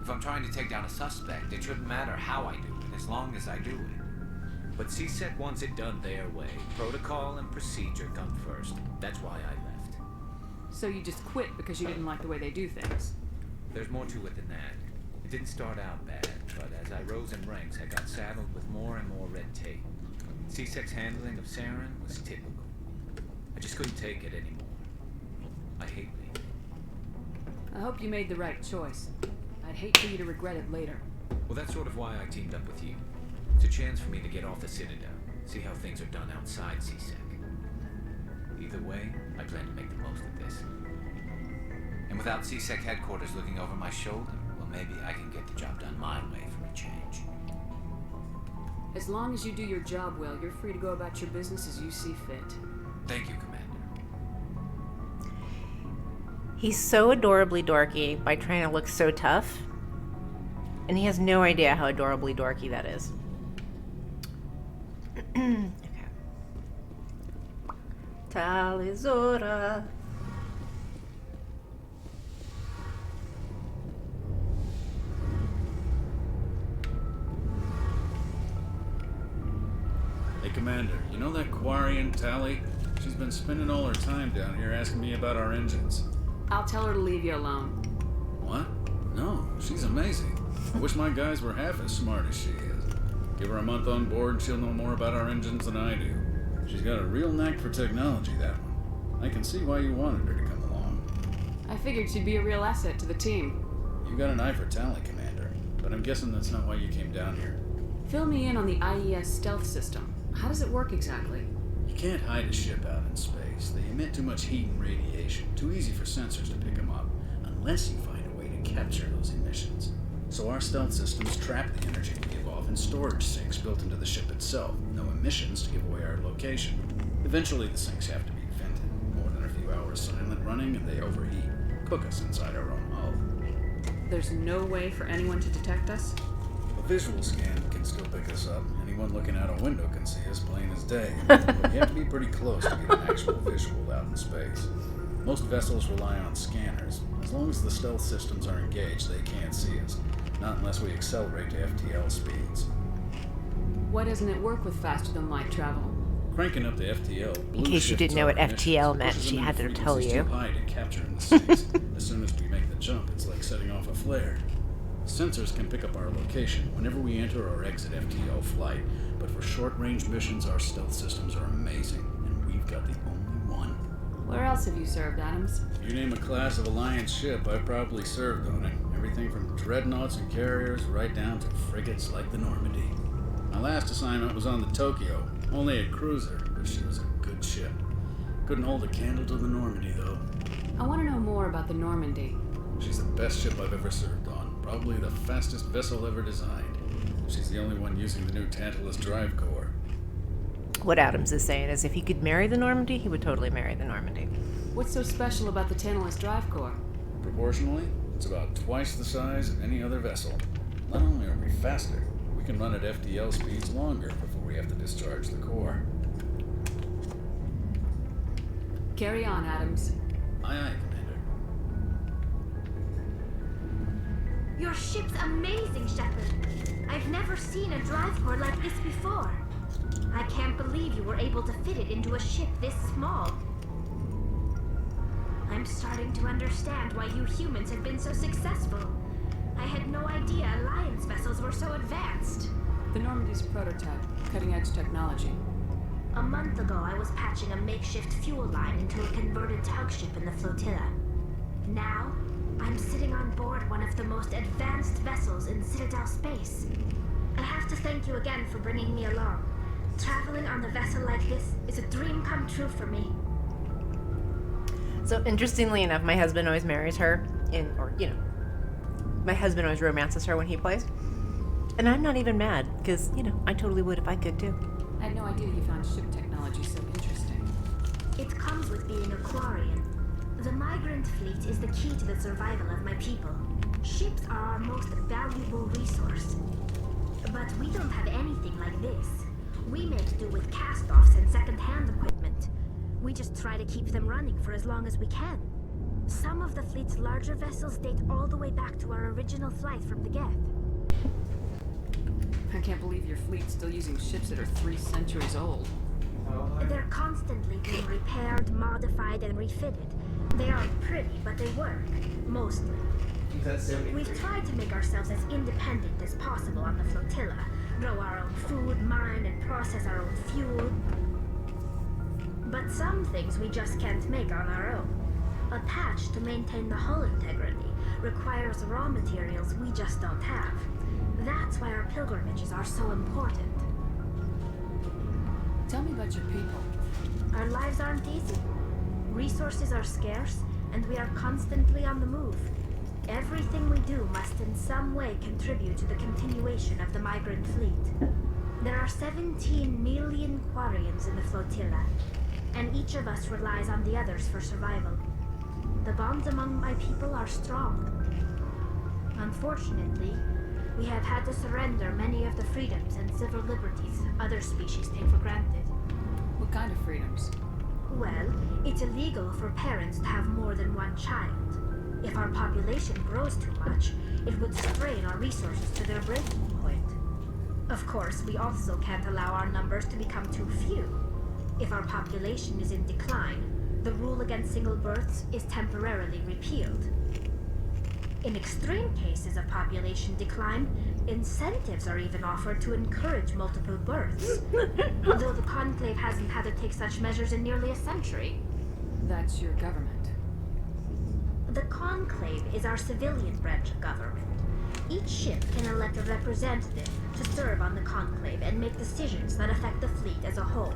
If I'm trying to take down a suspect, it shouldn't matter how I do it, as long as I do it. But CSEC wants it done their way. Protocol and procedure come first. That's why I left. So you just quit because you didn't like the way they do things? There's more to it than that. It didn't start out bad, but as I rose in ranks, I got saddled with more and more red tape. CSEC's handling of Saren was typical. I just couldn't take it anymore. I hate leaving. I hope you made the right choice. I'd hate for you to regret it later. Well, that's sort of why I teamed up with you. It's a chance for me to get off the Citadel, see how things are done outside CSEC. Either way, I plan to make the most of this. And without CSEC headquarters looking over my shoulder, well, maybe I can get the job done my way for a change. As long as you do your job well, you're free to go about your business as you see fit. Thank you, Commander. He's so adorably dorky by trying to look so tough. And he has no idea how adorably dorky that is. Okay. Talizora. Hey, Commander, you know that Quarian, Tally? She's been spending all her time down here asking me about our engines. I'll tell her to leave you alone. What? No, she's amazing. I wish my guys were half as smart as she is. Give her a month on board and she'll know more about our engines than I do. She's got a real knack for technology, that one. I can see why you wanted her to come along. I figured she'd be a real asset to the team. You got an eye for Tally, Commander, but I'm guessing that's not why you came down here. Fill me in on the IES stealth system. How does it work exactly? You can't hide a ship out in space. They emit too much heat and radiation. Too easy for sensors to pick them up, unless you find a way to capture those emissions. So our stealth systems trap the energy we give off in storage sinks built into the ship itself. No emissions to give away our location. Eventually the sinks have to be vented. More than a few hours silent running and they overheat. Cook us inside our own hull. There's no way for anyone to detect us? A visual scan can still pick us up. Anyone looking out a window can see us plain as day. But you have to be pretty close to get an actual visual out in space. Most vessels rely on scanners. As long as the stealth systems are engaged, they can't see us. Not unless we accelerate to FTL speeds. Why doesn't it work with faster-than-light travel? Cranking up the FTL. In case you didn't know what FTL meant, she had to tell you. Too high to capture in the sinks. As soon as we make the jump, it's like setting off a flare. Sensors can pick up our location whenever we enter or exit FTL flight, but for short-range missions, our stealth systems are amazing, and we've got the only one. Where else have you served, Adams? You name a class of Alliance ship, I've probably served on it. Everything from dreadnoughts and carriers right down to frigates like the Normandy. My last assignment was on the Tokyo, only a cruiser, but she was a good ship. Couldn't hold a candle to the Normandy, though. I want to know more about the Normandy. She's the best ship I've ever served on, probably the fastest vessel ever designed. She's the only one using the new Tantalus drive core. What Adams is saying is if he could marry the Normandy, he would totally marry the Normandy. What's so special about the Tantalus drive core? Proportionally, it's about twice the size of any other vessel. Not only are we faster, we can run at FTL speeds longer before we have to discharge the core. Carry on, Adams. Aye, aye, Commander. Your ship's amazing, Shepard. I've never seen a drive core like this before. I can't believe you were able to fit it into a ship this small. I'm starting to understand why you humans have been so successful. I had no idea Alliance vessels were so advanced. The Normandy's a prototype, cutting-edge technology. A month ago, I was patching a makeshift fuel line into a converted tug ship in the flotilla. Now, I'm sitting on board one of the most advanced vessels in Citadel space. I have to thank you again for bringing me along. Traveling on a vessel like this is a dream come true for me. So interestingly enough, my husband always marries her my husband always romances her when he plays. And I'm not even mad, because, I totally would if I could too. I had no idea you found ship technology so interesting. It comes with being a Quarian. The migrant fleet is the key to the survival of my people. Ships are our most valuable resource. But we don't have anything like this. We make do with cast-offs and second-hand equipment. We just try to keep them running for as long as we can. Some of the fleet's larger vessels date all the way back to our original flight from the Geth. I can't believe your fleet's still using ships that are 3 centuries old. They're constantly being repaired, modified, and refitted. They aren't pretty, but they work. Mostly. We've tried to make ourselves as independent as possible on the flotilla. Grow our own food, mine, and process our own fuel. But some things we just can't make on our own. A patch to maintain the hull integrity requires raw materials we just don't have. That's why our pilgrimages are so important. Tell me about your people. Our lives aren't easy. Resources are scarce, and we are constantly on the move. Everything we do must in some way contribute to the continuation of the migrant fleet. There are 17 million Quarians in the flotilla, and each of us relies on the others for survival. The bonds among my people are strong. Unfortunately, we have had to surrender many of the freedoms and civil liberties other species take for granted. What kind of freedoms? Well, it's illegal for parents to have more than one child. If our population grows too much, it would strain our resources to their breaking point. Of course, we also can't allow our numbers to become too few. If our population is in decline, the rule against single births is temporarily repealed. In extreme cases of population decline, incentives are even offered to encourage multiple births. Though the Conclave hasn't had to take such measures in nearly a century. That's your government. The Conclave is our civilian branch of government. Each ship can elect a representative to serve on the Conclave and make decisions that affect the fleet as a whole.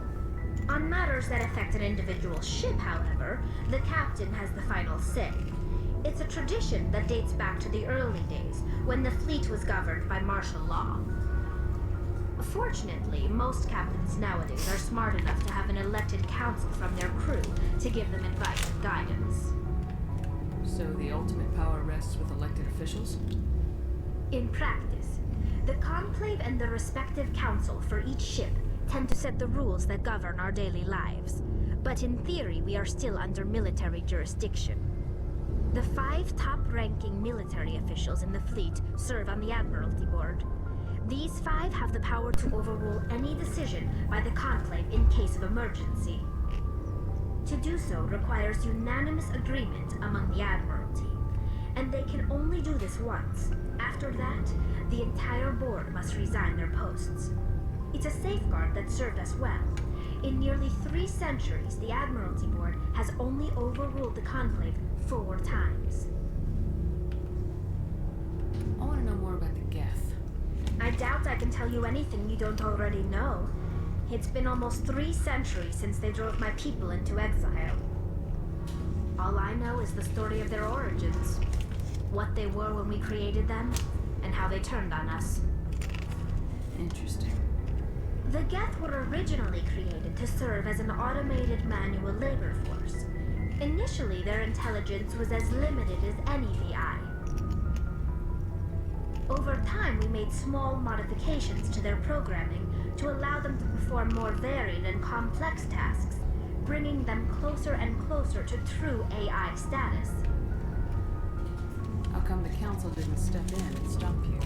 On matters that affect an individual ship, however, the captain has the final say. It's a tradition that dates back to the early days, when the fleet was governed by martial law. Fortunately, most captains nowadays are smart enough to have an elected council from their crew to give them advice and guidance. So the ultimate power rests with elected officials? In practice, the Conclave and the respective council for each ship tend to set the rules that govern our daily lives. But in theory, we are still under military jurisdiction. The 5 top-ranking military officials in the fleet serve on the Admiralty Board. These 5 have the power to overrule any decision by the Conclave in case of emergency. To do so requires unanimous agreement among the Admiralty, and they can only do this once. After that, the entire board must resign their posts. It's a safeguard that served us well. In nearly 3 centuries, the Admiralty Board has only overruled the Conclave 4 times. I want to know more about the Geth. I doubt I can tell you anything you don't already know. It's been almost 3 centuries since they drove my people into exile. All I know is the story of their origins, what they were when we created them, and how they turned on us. Interesting. The Geth were originally created to serve as an automated manual labor force. Initially, their intelligence was as limited as any VI. Over time, we made small modifications to their programming to allow them to perform more varied and complex tasks, bringing them closer and closer to true AI status. How come the council didn't step in and stop you?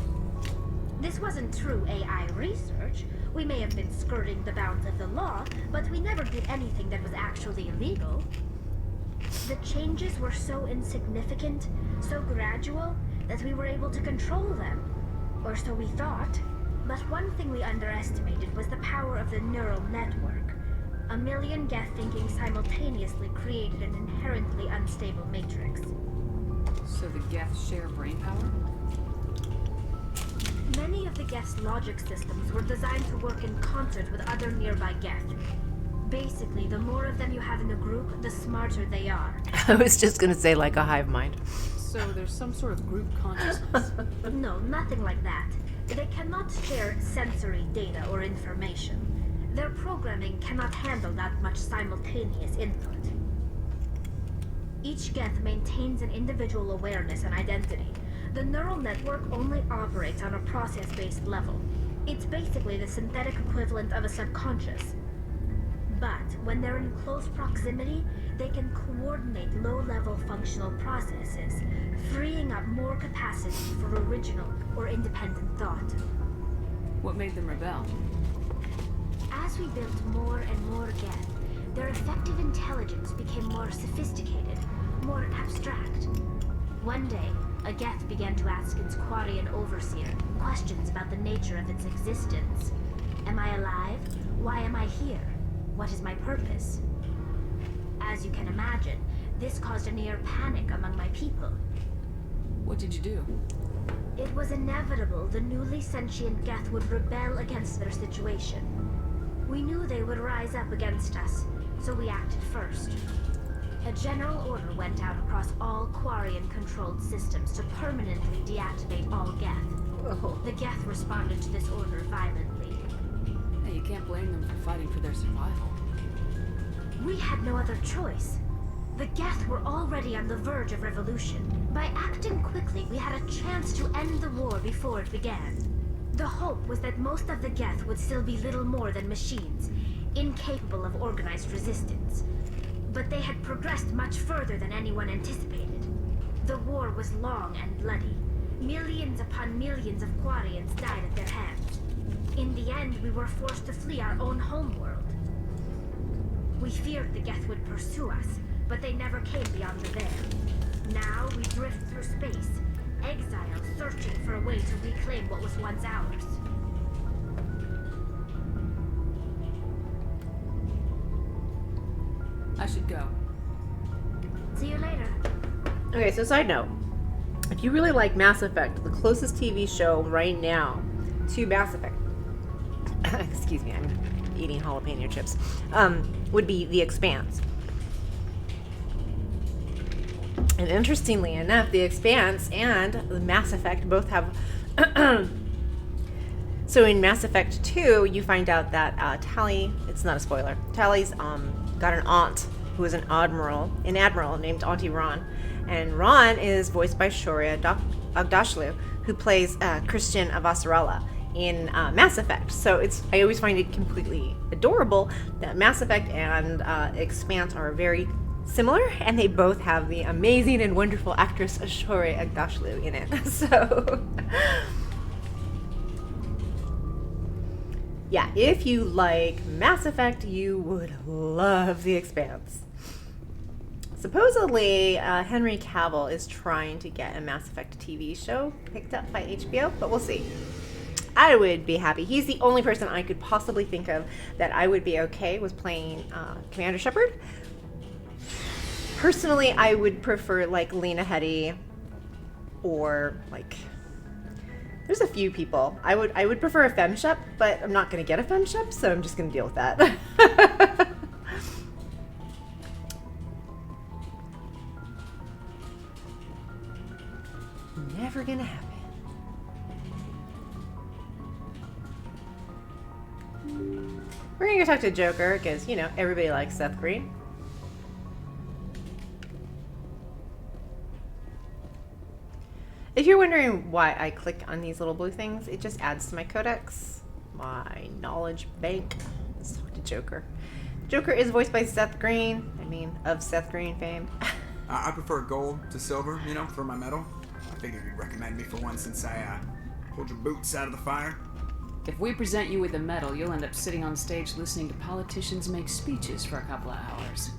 This wasn't true AI research. We may have been skirting the bounds of the law, but we never did anything that was actually illegal. The changes were so insignificant, so gradual, that we were able to control them. Or so we thought. But one thing we underestimated was the power of the neural network. A million Geth thinking simultaneously created an inherently unstable matrix. So the Geth share brain power? Many of the Geth's logic systems were designed to work in concert with other nearby Geth. Basically, the more of them you have in a group, the smarter they are. I was just gonna say like a hive mind. So there's some sort of group consciousness? No, nothing like that. They cannot share sensory data or information. Their programming cannot handle that much simultaneous input. Each Geth maintains an individual awareness and identity. The neural network only operates on a process-based level. It's basically the synthetic equivalent of a subconscious. But when they're in close proximity, they can coordinate low-level functional processes, freeing up more capacity for original or independent thought. What made them rebel? As we built more and more Geth, their effective intelligence became more sophisticated, more abstract. One day, a Geth began to ask its Quarian overseer questions about the nature of its existence. Am I alive? Why am I here? What is my purpose? As you can imagine, this caused a near panic among my people. What did you do? It was inevitable the newly sentient Geth would rebel against their situation. We knew they would rise up against us, so we acted first. A general order went out across all Quarian-controlled systems to permanently deactivate all Geth. The Geth responded to this order violently. Hey, you can't blame them for fighting for their survival. We had no other choice. The Geth were already on the verge of revolution. By acting quickly, we had a chance to end the war before it began. The hope was that most of the Geth would still be little more than machines, incapable of organized resistance. But they had progressed much further than anyone anticipated. The war was long and bloody. Millions upon millions of Quarians died at their hands. In the end, we were forced to flee our own homeworld. We feared the Geth would pursue us, but they never came beyond the veil. Now we drift through space, exiles searching for a way to reclaim what was once ours. I should go. See you later. Okay, so side note. If you really like Mass Effect, the closest TV show right now to Mass Effect, excuse me, I'm eating jalapeno chips, would be The Expanse. And interestingly enough, The Expanse and the Mass Effect both have... So in Mass Effect 2, you find out that Tali, it's not a spoiler, Tali's got an aunt who is an admiral named Auntie Ron. And Ron is voiced by Shoria Agdashlu, who plays Christian Avasarala in Mass Effect. So I always find it completely adorable that Mass Effect and Expanse are very similar, and they both have the amazing and wonderful actress Shoria Agdashlu in it. So yeah, if you like Mass Effect, you would love The Expanse. Supposedly, Henry Cavill is trying to get a Mass Effect TV show picked up by HBO, but we'll see. I would be happy. He's the only person I could possibly think of that I would be okay with playing Commander Shepard. Personally, I would prefer like Lena Headey, or like there's a few people. I would prefer a FemShep, but I'm not going to get a FemShep, so I'm just going to deal with that. Never gonna happen. We're gonna go talk to Joker, because, you know, everybody likes Seth Green. If you're wondering why I click on these little blue things, it just adds to my codex, my knowledge bank. Let's talk to Joker. Joker is voiced by Seth Green. I mean, of Seth Green fame. I prefer gold to silver, you know, for my medal. I figured you'd recommend me for one since I pulled your boots out of the fire. If we present you with a medal, you'll end up sitting on stage listening to politicians make speeches for a couple of hours.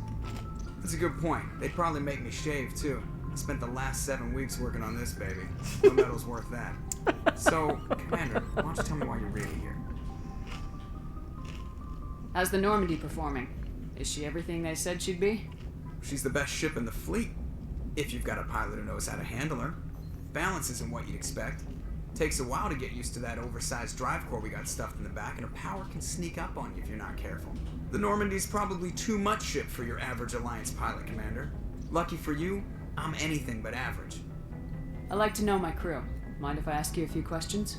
That's a good point. They'd probably make me shave, too. I spent the last 7 weeks working on this baby. No medal's worth that. So, Commander, why don't you tell me why you're really here? How's the Normandy performing? Is she everything they said she'd be? She's the best ship in the fleet. If you've got a pilot who knows how to handle her. Balance isn't what you'd expect. Takes a while to get used to that oversized drive core we got stuffed in the back, and her power can sneak up on you if you're not careful. The Normandy's probably too much ship for your average Alliance pilot, Commander. Lucky for you, I'm anything but average. I like to know my crew. Mind if I ask you a few questions?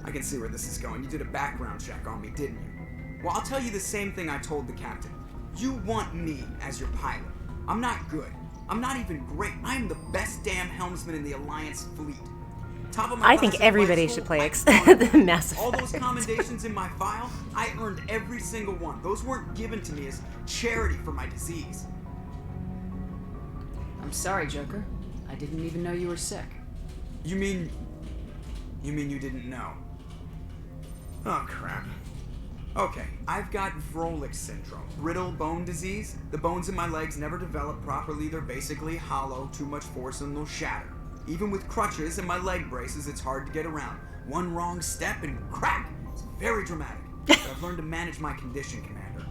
I can see where this is going. You did a background check on me, didn't you? Well, I'll tell you the same thing I told the captain. You want me as your pilot. I'm not good. I'm not even great. I'm the best damn helmsman in the Alliance fleet. Top of my I think everybody should play the Mass Effect. All those commendations in my file, I earned every single one. Those weren't given to me as charity for my disease. I'm sorry, Joker. I didn't even know you were sick. You mean you didn't know? Oh, crap. Okay, I've got Vrolich syndrome, brittle bone disease. The bones in my legs never develop properly. They're basically hollow, too much force and they'll shatter. Even with crutches and my leg braces, it's hard to get around. One wrong step and crack! It's very dramatic. But I've learned to manage my condition, Commander.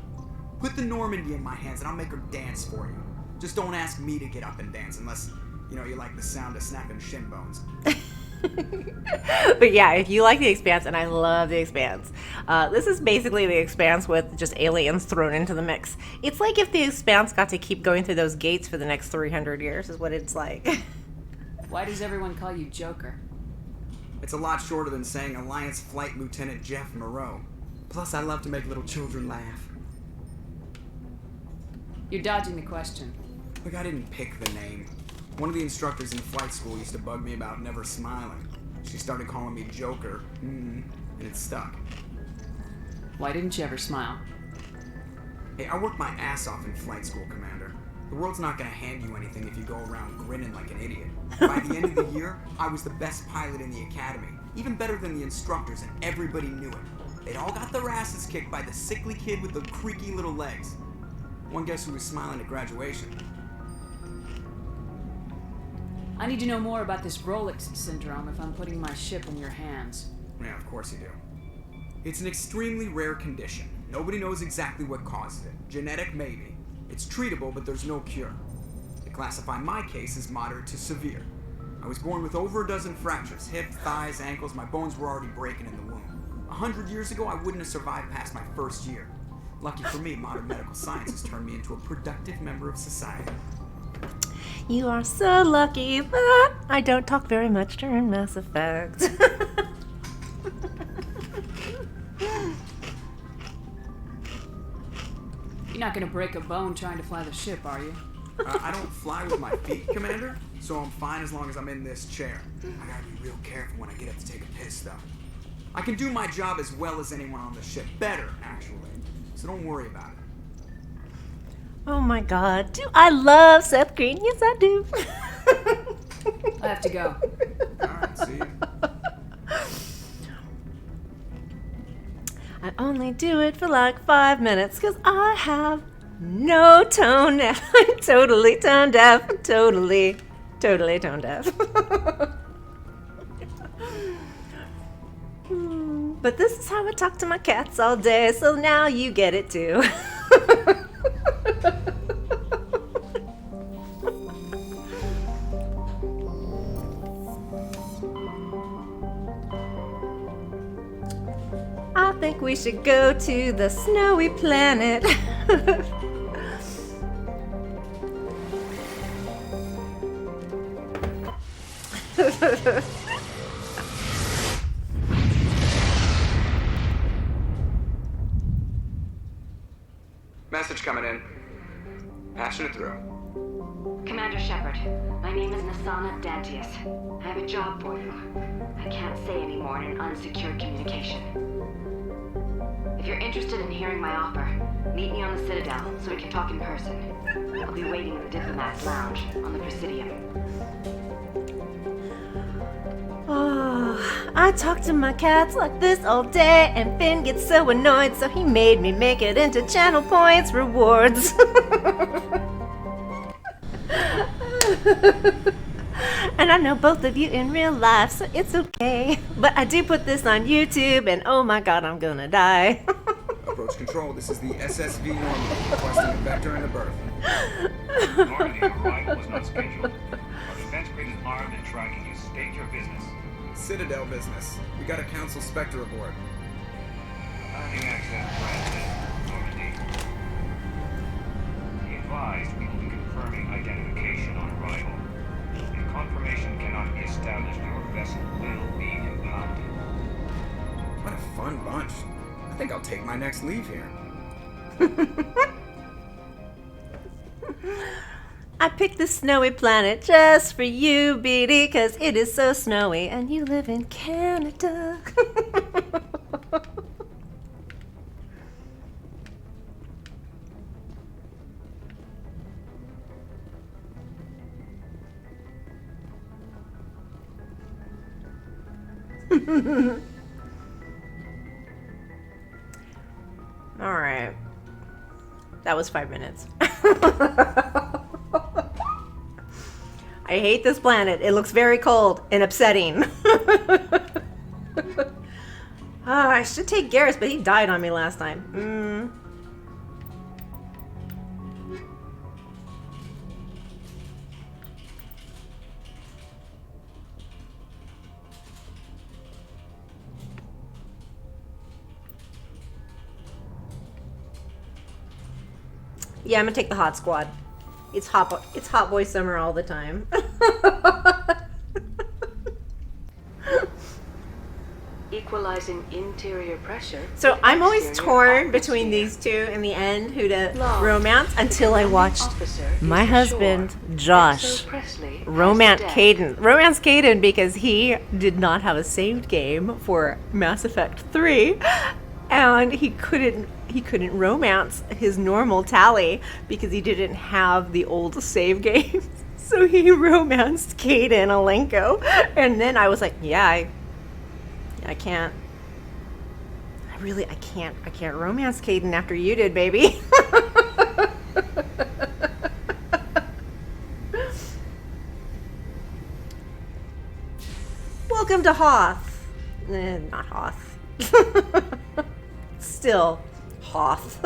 Put the Normandy in my hands and I'll make her dance for you. Just don't ask me to get up and dance unless, you know, you like the sound of snapping shin bones. But yeah, if you like The Expanse, and I love The Expanse, this is basically The Expanse with just aliens thrown into the mix. It's like if The Expanse got to keep going through those gates for the next 300 years, is what it's like. Why does everyone call you Joker? It's a lot shorter than saying Alliance Flight Lieutenant Jeff Moreau. Plus, I love to make little children laugh. You're dodging the question. Look, I didn't pick the name. One of the instructors in flight school used to bug me about never smiling. She started calling me Joker, and it stuck. Why didn't you ever smile? Hey, I worked my ass off in flight school, Commander. The world's not gonna hand you anything if you go around grinning like an idiot. By the end of the year, I was the best pilot in the academy, even better than the instructors, and everybody knew it. They'd all got their asses kicked by the sickly kid with the creaky little legs. One guess who was smiling at graduation? I need to know more about this Rolex syndrome if I'm putting my ship in your hands. Yeah, of course you do. It's an extremely rare condition. Nobody knows exactly what causes it. Genetic, maybe. It's treatable, but there's no cure. They classify my case as moderate to severe. I was born with over a dozen fractures. Hips, thighs, ankles. My bones were already breaking in the womb. 100 years ago, I wouldn't have survived past my first year. Lucky for me, modern medical science has turned me into a productive member of society. You are so lucky that I don't talk very much during Mass Effect. You're not gonna break a bone trying to fly the ship, are you? I don't fly with my feet, Commander, so I'm fine as long as I'm in this chair. I gotta be real careful when I get up to take a piss, though. I can do my job as well as anyone on the ship. Better, actually. So don't worry about it. Oh my god, do I love Seth Green? Yes, I do. I have to go. Alright, see you. I only do it for like 5 minutes because I have no tone deaf. I'm totally tone deaf. Totally tone deaf. But this is how I talk to my cats all day, so now you get it too. I think we should go to the snowy planet. Message coming in. Passing it through. Commander Shepard, my name is Nasana Dantius. I have a job for you. I can't say any more in an unsecured communication. If you're interested in hearing my offer, meet me on the Citadel so we can talk in person. I'll be waiting in the Diplomat's Lounge on the Presidium. Oh, I talk to my cats like this all day, and Finn gets so annoyed, so he made me make it into channel points rewards. And I know both of you in real life, so it's okay. But I do put this on YouTube, and oh my god, I'm gonna die. Approach control, this is the SSV Normandy, requesting a vector and a berth. Normandy arrival was not scheduled. Our defense grid is armed and tracking you. State your business. Citadel business. We got a Council Spectre aboard. Landing access granted. Normandy. Be advised, we will be confirming identification on arrival. If confirmation cannot be established, your vessel will be impounded. What a fun bunch. I think I'll take my next leave here. I picked the snowy planet just for you, Beatty, because it is so snowy and you live in Canada. All right. That was 5 minutes. I hate this planet. It looks very cold and upsetting. I should take Garrus, but he died on me last time. Yeah, I'm gonna take the hot squad. It's hot boy summer all the time. Equalizing interior pressure. So I'm always exterior torn between atmosphere. these two in the end, who to Log. romance, until I commanding watched officer is my ashore. husband, Josh, Exo Presley has romance the deck. Caden. Romance Caden because he did not have a saved game for Mass Effect 3, and he couldn't romance his normal Tally because he didn't have the old save games. So he romanced Caden Alenko, and then I was like, yeah, I can't. I can't romance Caden after you did, baby. Welcome to Hoth. Not Hoth. Still Hoth.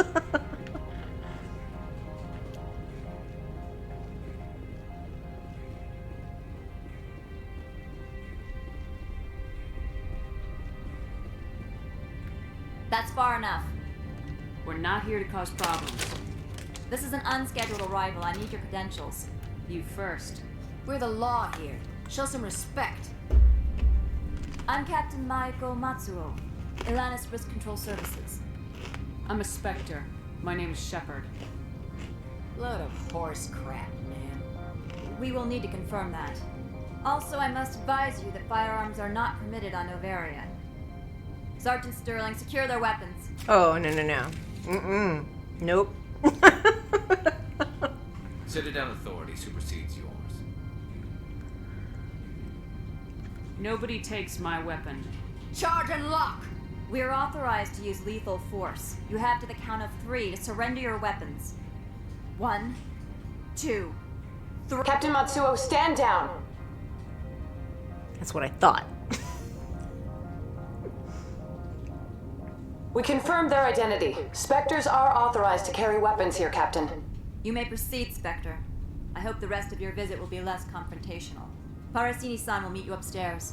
That's far enough. We're not here to cause problems. This is an unscheduled arrival. I need your credentials. You first. We're the law here. Show some respect. I'm Captain Maiko Matsuo, Ilanis Risk Control Services. I'm a Spectre. My name is Shepard. Load of horse crap, man. We will need to confirm that. Also, I must advise you that firearms are not permitted on Novaria. Sergeant Sterling, secure their weapons. Oh, no. Nope. Citadel authority supersedes yours. Nobody takes my weapon. Charge and lock! We're authorized to use lethal force. You have to the count of 3 to surrender your weapons. 1, 2, 3. Captain Matsuo, stand down. That's what I thought. We confirmed their identity. Spectres are authorized to carry weapons here, Captain. You may proceed, Spectre. I hope the rest of your visit will be less confrontational. Parasini-san will meet you upstairs.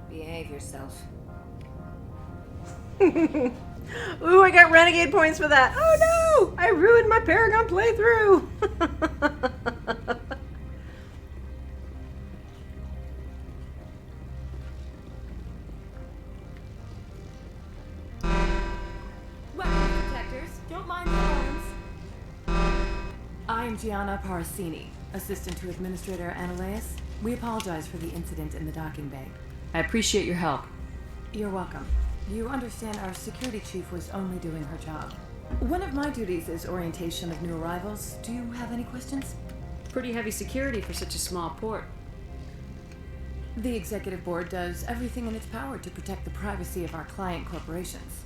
Behave yourself. Ooh, I got renegade points for that. Oh no! I ruined my Paragon playthrough. Weapon protectors, don't mind the alarms. I am Gianna Parasini, assistant to Administrator Ananias. We apologize for the incident in the docking bay. I appreciate your help. You're welcome. You understand our security chief was only doing her job. One of my duties is orientation of new arrivals. Do you have any questions? Pretty heavy security for such a small port. The executive board does everything in its power to protect the privacy of our client corporations.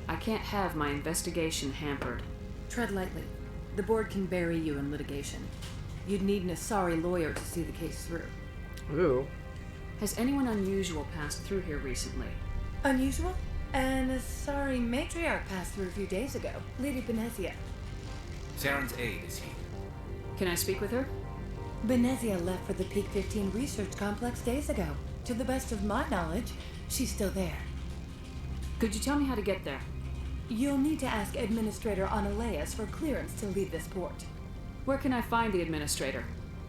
I can't have my investigation hampered. Tread lightly. The board can bury you in litigation. You'd need an Asari lawyer to see the case through. Ooh. Has anyone unusual passed through here recently? Unusual? An Asari matriarch passed through a few days ago. Lady Benezia. Saren's aide is here. Can I speak with her? Benezia left for the Peak 15 research complex days ago. To the best of my knowledge, she's still there. Could you tell me how to get there? You'll need to ask Administrator Ananias for clearance to leave this port. Where can I find the administrator?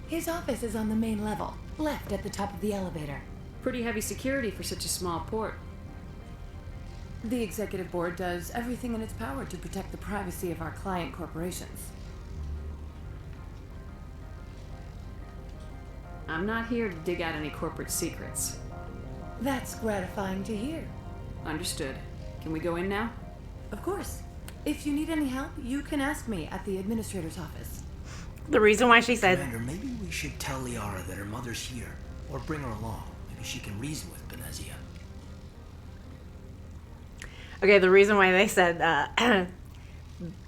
His office is on the main level, left at the top of the elevator. Pretty heavy security for such a small port. The executive board does everything in its power to protect the privacy of our client corporations. I'm not here to dig out any corporate secrets. That's gratifying to hear. Understood. Can we go in now? Of course. If you need any help, you can ask me at the administrator's office. The reason why she said... Commander, maybe we should tell Liara that her mother's here. Or bring her along. Maybe she can reason with Benezia. Okay, the reason why they said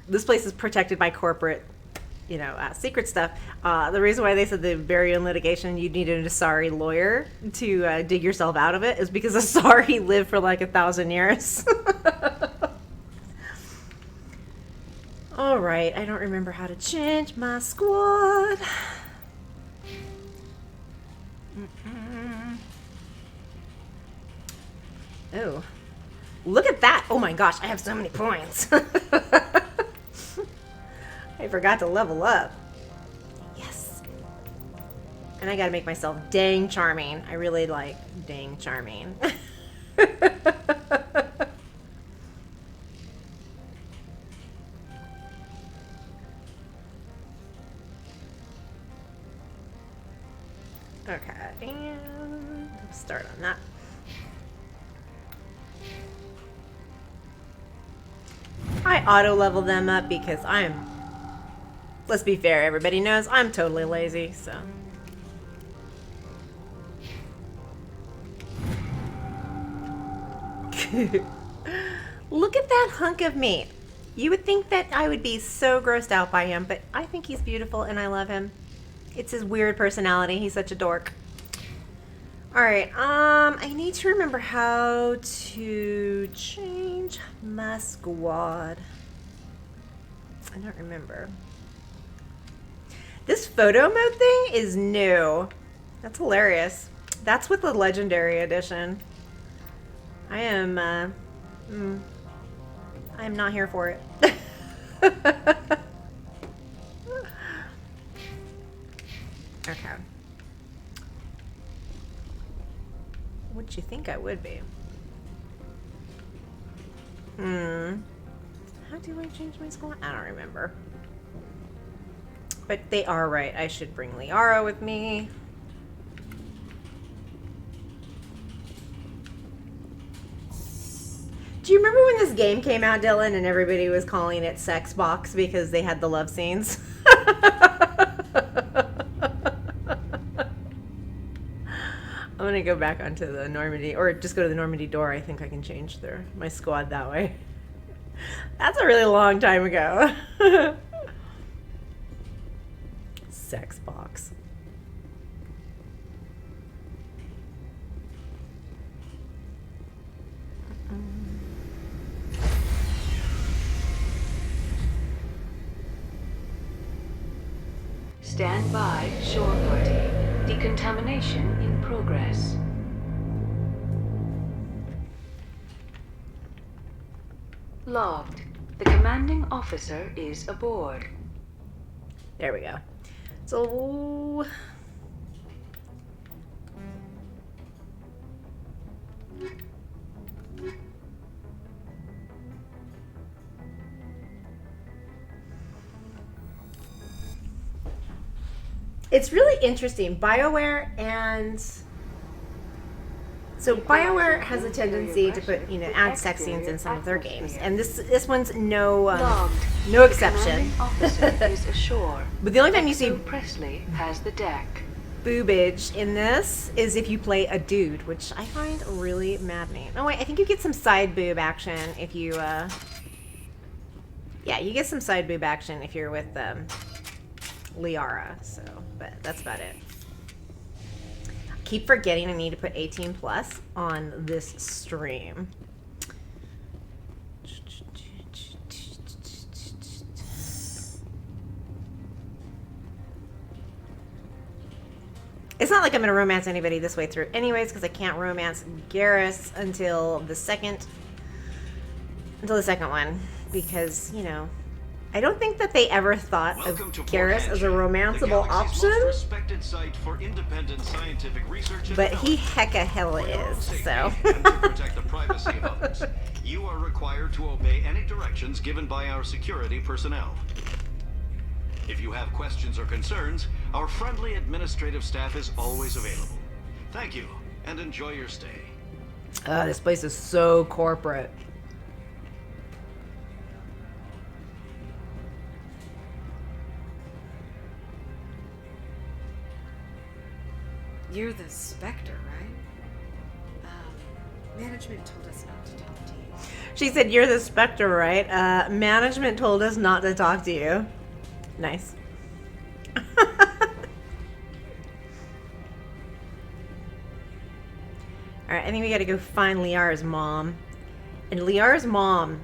this place is protected by corporate, secret stuff. The reason why they said the bury in litigation, you'd need an Asari lawyer to dig yourself out of it is because Asari lived for like 1,000 years. All right, I don't remember how to change my squad. Oh, look at that. Oh my gosh, I have so many points. I forgot to level up. Yes. And I gotta make myself dang charming. I really like dang charming. Okay, and let's start on that. I auto-level them up because let's be fair, everybody knows I'm totally lazy, so. Look at that hunk of meat. You would think that I would be so grossed out by him, but I think he's beautiful and I love him. It's his weird personality. He's such a dork. Alright, I need to remember how to change my squad. I don't remember. This photo mode thing is new. That's hilarious. That's with the Legendary Edition. I am, I'm not here for it. Okay. What'd you think I would be? How do I change my squad? I don't remember. But they are right. I should bring Liara with me. Do you remember when this game came out, Dylan, and everybody was calling it Sex Box because they had the love scenes? I'm gonna go back onto the Normandy, or just go to the Normandy door. I think I can change my squad that way. That's a really long time ago. Sex Box. Stand by, shore party. Decontamination in progress. Logged. The commanding officer is aboard. There we go. So... it's really interesting. BioWare and... So BioWare has a tendency to put, add sex scenes in some of their games, and this one's no exception. But the only time you see Presley has the deck. boobage in this is if you play a dude, which I find really maddening. Oh wait, I think you get some side boob action if you, yeah, you get some side boob action if you're with Liara. So, but that's about it. Keep forgetting I need to put 18 plus on this stream. It's not like I'm going to romance anybody this way through anyways, because I can't romance Garrus until the second one, because, I don't think that they ever thought of Garrus as a romanceable option, but he hecka hella is, so. And to protect the privacy of others, you are required to obey any directions given by our security personnel. If you have questions or concerns, our friendly administrative staff is always available. Thank you, and enjoy your stay. This place is so corporate. You're the Spectre, right? Management told us not to talk to you. She said, "You're the Spectre, right? Management told us not to talk to you." Nice. Alright, I think we gotta go find Liara's mom. And Liara's mom,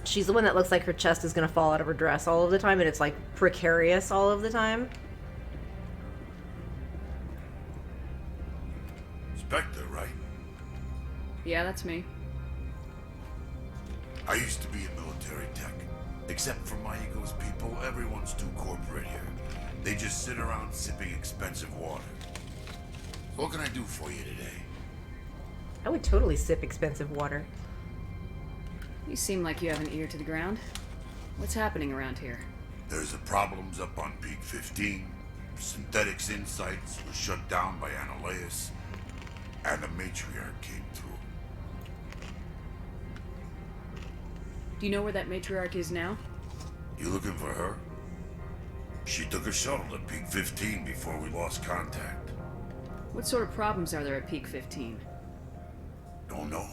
she's the one that looks like her chest is gonna fall out of her dress all of the time, and it's like precarious all of the time. Spectre, right? Yeah, that's me. I used to be in military tech. Except for my ego's people, everyone's too corporate here. They just sit around sipping expensive water. What can I do for you today? I would totally sip expensive water. You seem like you have an ear to the ground. What's happening around here? There's the problems up on Peak 15. Synthetics Insights was shut down by Analeas. And the matriarch came through. Do you know where that matriarch is now? You looking for her? She took a shuttle to Peak 15 before we lost contact. What sort of problems are there at Peak 15? Don't know.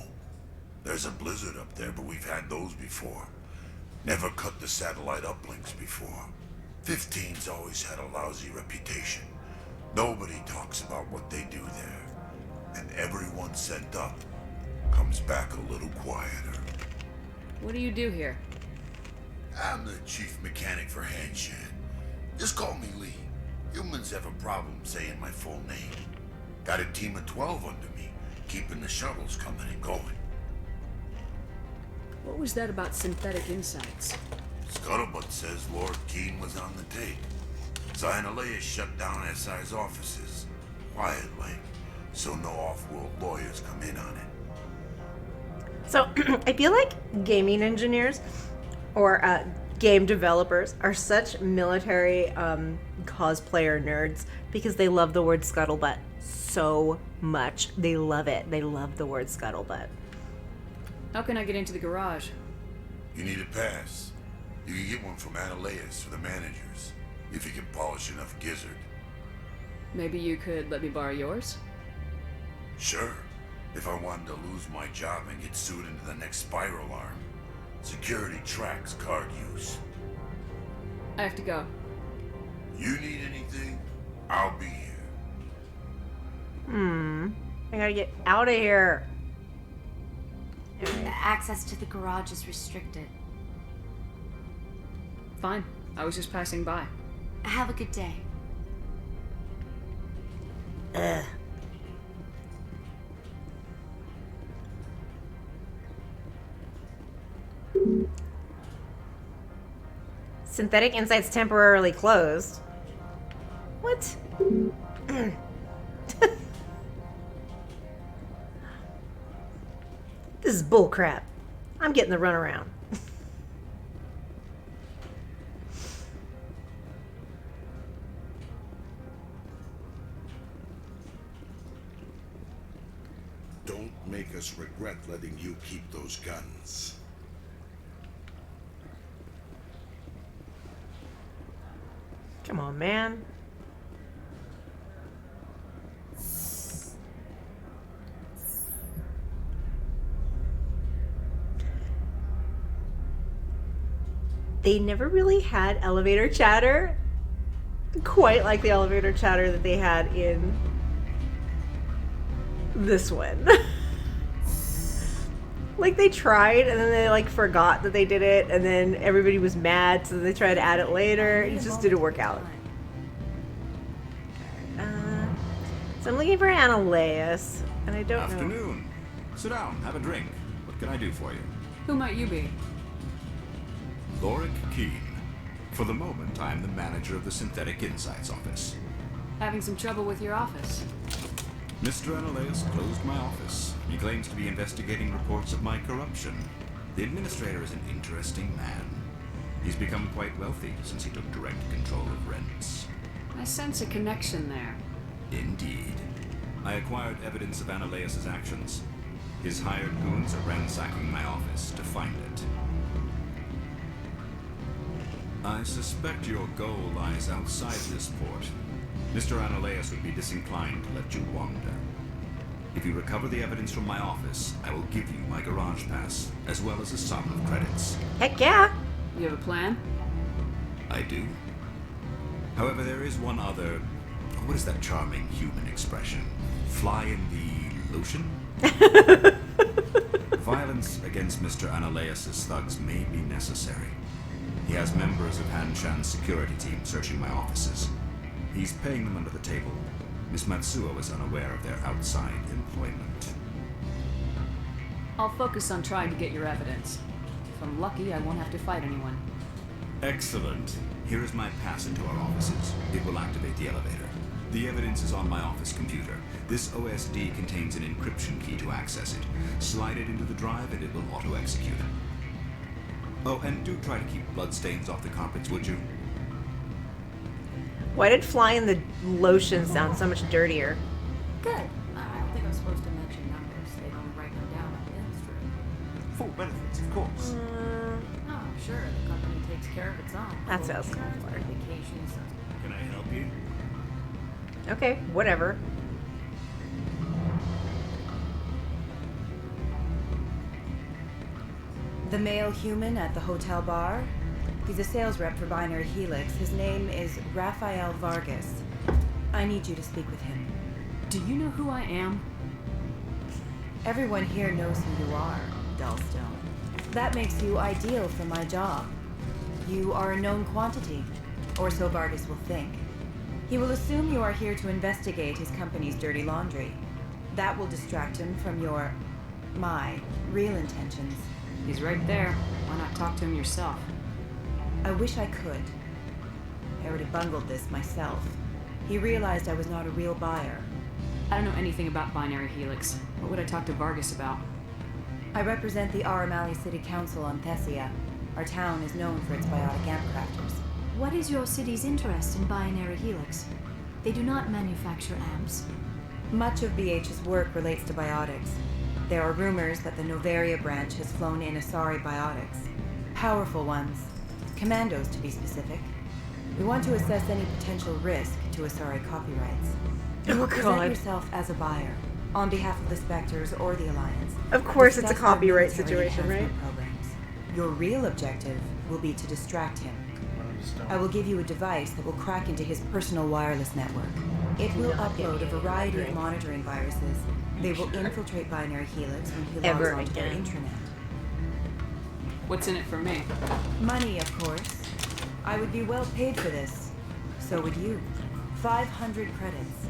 There's a blizzard up there, but we've had those before. Never cut the satellite uplinks before. 15's always had a lousy reputation. Nobody talks about what they do there. And everyone sent up comes back a little quieter. What do you do here? I'm the chief mechanic for Handshed. Just call me Lee. Humans have a problem saying my full name. Got a team of 12 under me, keeping the shuttles coming and going. What was that about synthetic insights? Scuttlebutt says Lord Keene was on the take. Zionalea shut down SI's offices. Quiet like, so no off-world lawyers come in on it. So, I feel like gaming engineers or game developers are such military cosplayer nerds because they love the word scuttlebutt so much. They love it. They love the word scuttlebutt. How can I get into the garage? You need a pass. You can get one from Analeas for the managers, if you can polish enough gizzard. Maybe you could let me borrow yours? Sure. If I wanted to lose my job and get sued into the next spiral arm. Security tracks card use. I have to go. You need anything? I'll be here. I gotta get out of here. Access to the garage is restricted. Fine. I was just passing by. Have a good day. Synthetic Insights temporarily closed. What? This is bullcrap. I'm getting the runaround. Don't make us regret letting you keep those guns. Come on, man. They never really had elevator chatter quite like the elevator chatter that they had in this one. Like, they tried and then they like forgot that they did it, and then everybody was mad, so they tried to add it later. It just didn't work out. So I'm looking for Analeas, and I don't know. Afternoon. Sit down, have a drink. What can I do for you? Who might you be? Lorik Keene. For the moment, I am the manager of the Synthetic Insights office. Having some trouble with your office. Mr. Analeas closed my office. He claims to be investigating reports of my corruption. The administrator is an interesting man. He's become quite wealthy since he took direct control of rents. I sense a connection there. Indeed. I acquired evidence of Analeas' actions. His hired goons are ransacking my office to find it. I suspect your goal lies outside this port. Mr. Analeas would be disinclined to let you wander. If you recover the evidence from my office, I will give you my garage pass, as well as a sum of credits. Heck yeah! You have a plan? I do. However, there is one other... What is that charming human expression? Fly in the lotion? Violence against Mr. Analeas' thugs may be necessary. He has members of Han-chan's security team searching my offices. He's paying them under the table. Miss Matsuo is unaware of their outside employment. I'll focus on trying to get your evidence. If I'm lucky, I won't have to fight anyone. Excellent. Here is my pass into our offices. It will activate the elevator. The evidence is on my office computer. This OSD contains an encryption key to access it. Slide it into the drive and it will auto-execute. Oh, and do try to keep bloodstains off the carpets, would you? Why did flying the lotion sound so much dirtier? Good. I don't think I'm supposed to mention numbers. They don't write them down on the instrument. Full benefits, of course. Oh, sure. The company takes care of its own. That sounds Insurance, vacations. Can I help you? Okay, whatever. The male human at the hotel bar? He's a sales rep for Binary Helix. His name is Rafael Vargas. I need you to speak with him. Do you know who I am? Everyone here knows who you are, Dullstone. That makes you ideal for my job. You are a known quantity, or so Vargas will think. He will assume you are here to investigate his company's dirty laundry. That will distract him from my real intentions. He's right there. Why not talk to him yourself? I wish I could. I already bungled this myself. He realized I was not a real buyer. I don't know anything about Binary Helix. What would I talk to Vargas about? I represent the Aramali City Council on Thessia. Our town is known for its biotic amp crafters. What is your city's interest in Binary Helix? They do not manufacture amps. Much of BH's work relates to biotics. There are rumors that the Novaria branch has flown in Asari biotics. Powerful ones. Commandos, to be specific. We want to assess any potential risk to Asari copyrights. You will present yourself as a buyer, on behalf of the Spectres or the Alliance. Of course it's a Discuss our copyright military situation, right? enhancement programs. Your real objective will be to distract him. I will give you a device that will crack into his personal wireless network. It will upload a variety of monitoring viruses. They will infiltrate Binary Helix when he logs onto their intranet. What's in it for me? Money, of course. I would be well paid for this. So would you. 500 credits.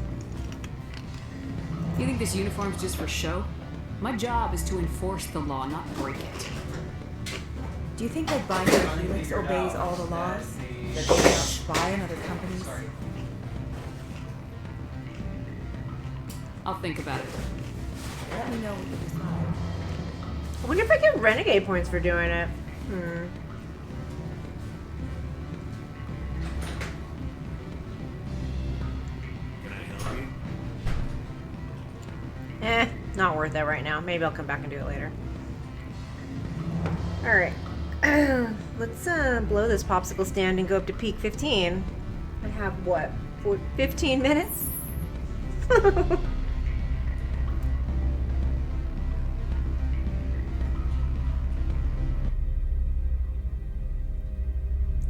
You think this uniform's just for show? My job is to enforce the law, not break it. Do you think that Binary Helix obeys all the laws? That they cannot spy on other companies? I'll think about it. Let me know what you decide. I wonder if I get renegade points for doing it. Can I help you? Not worth it right now. Maybe I'll come back and do it later. Alright. Let's blow this popsicle stand and go up to peak 15. I have what? 15 minutes?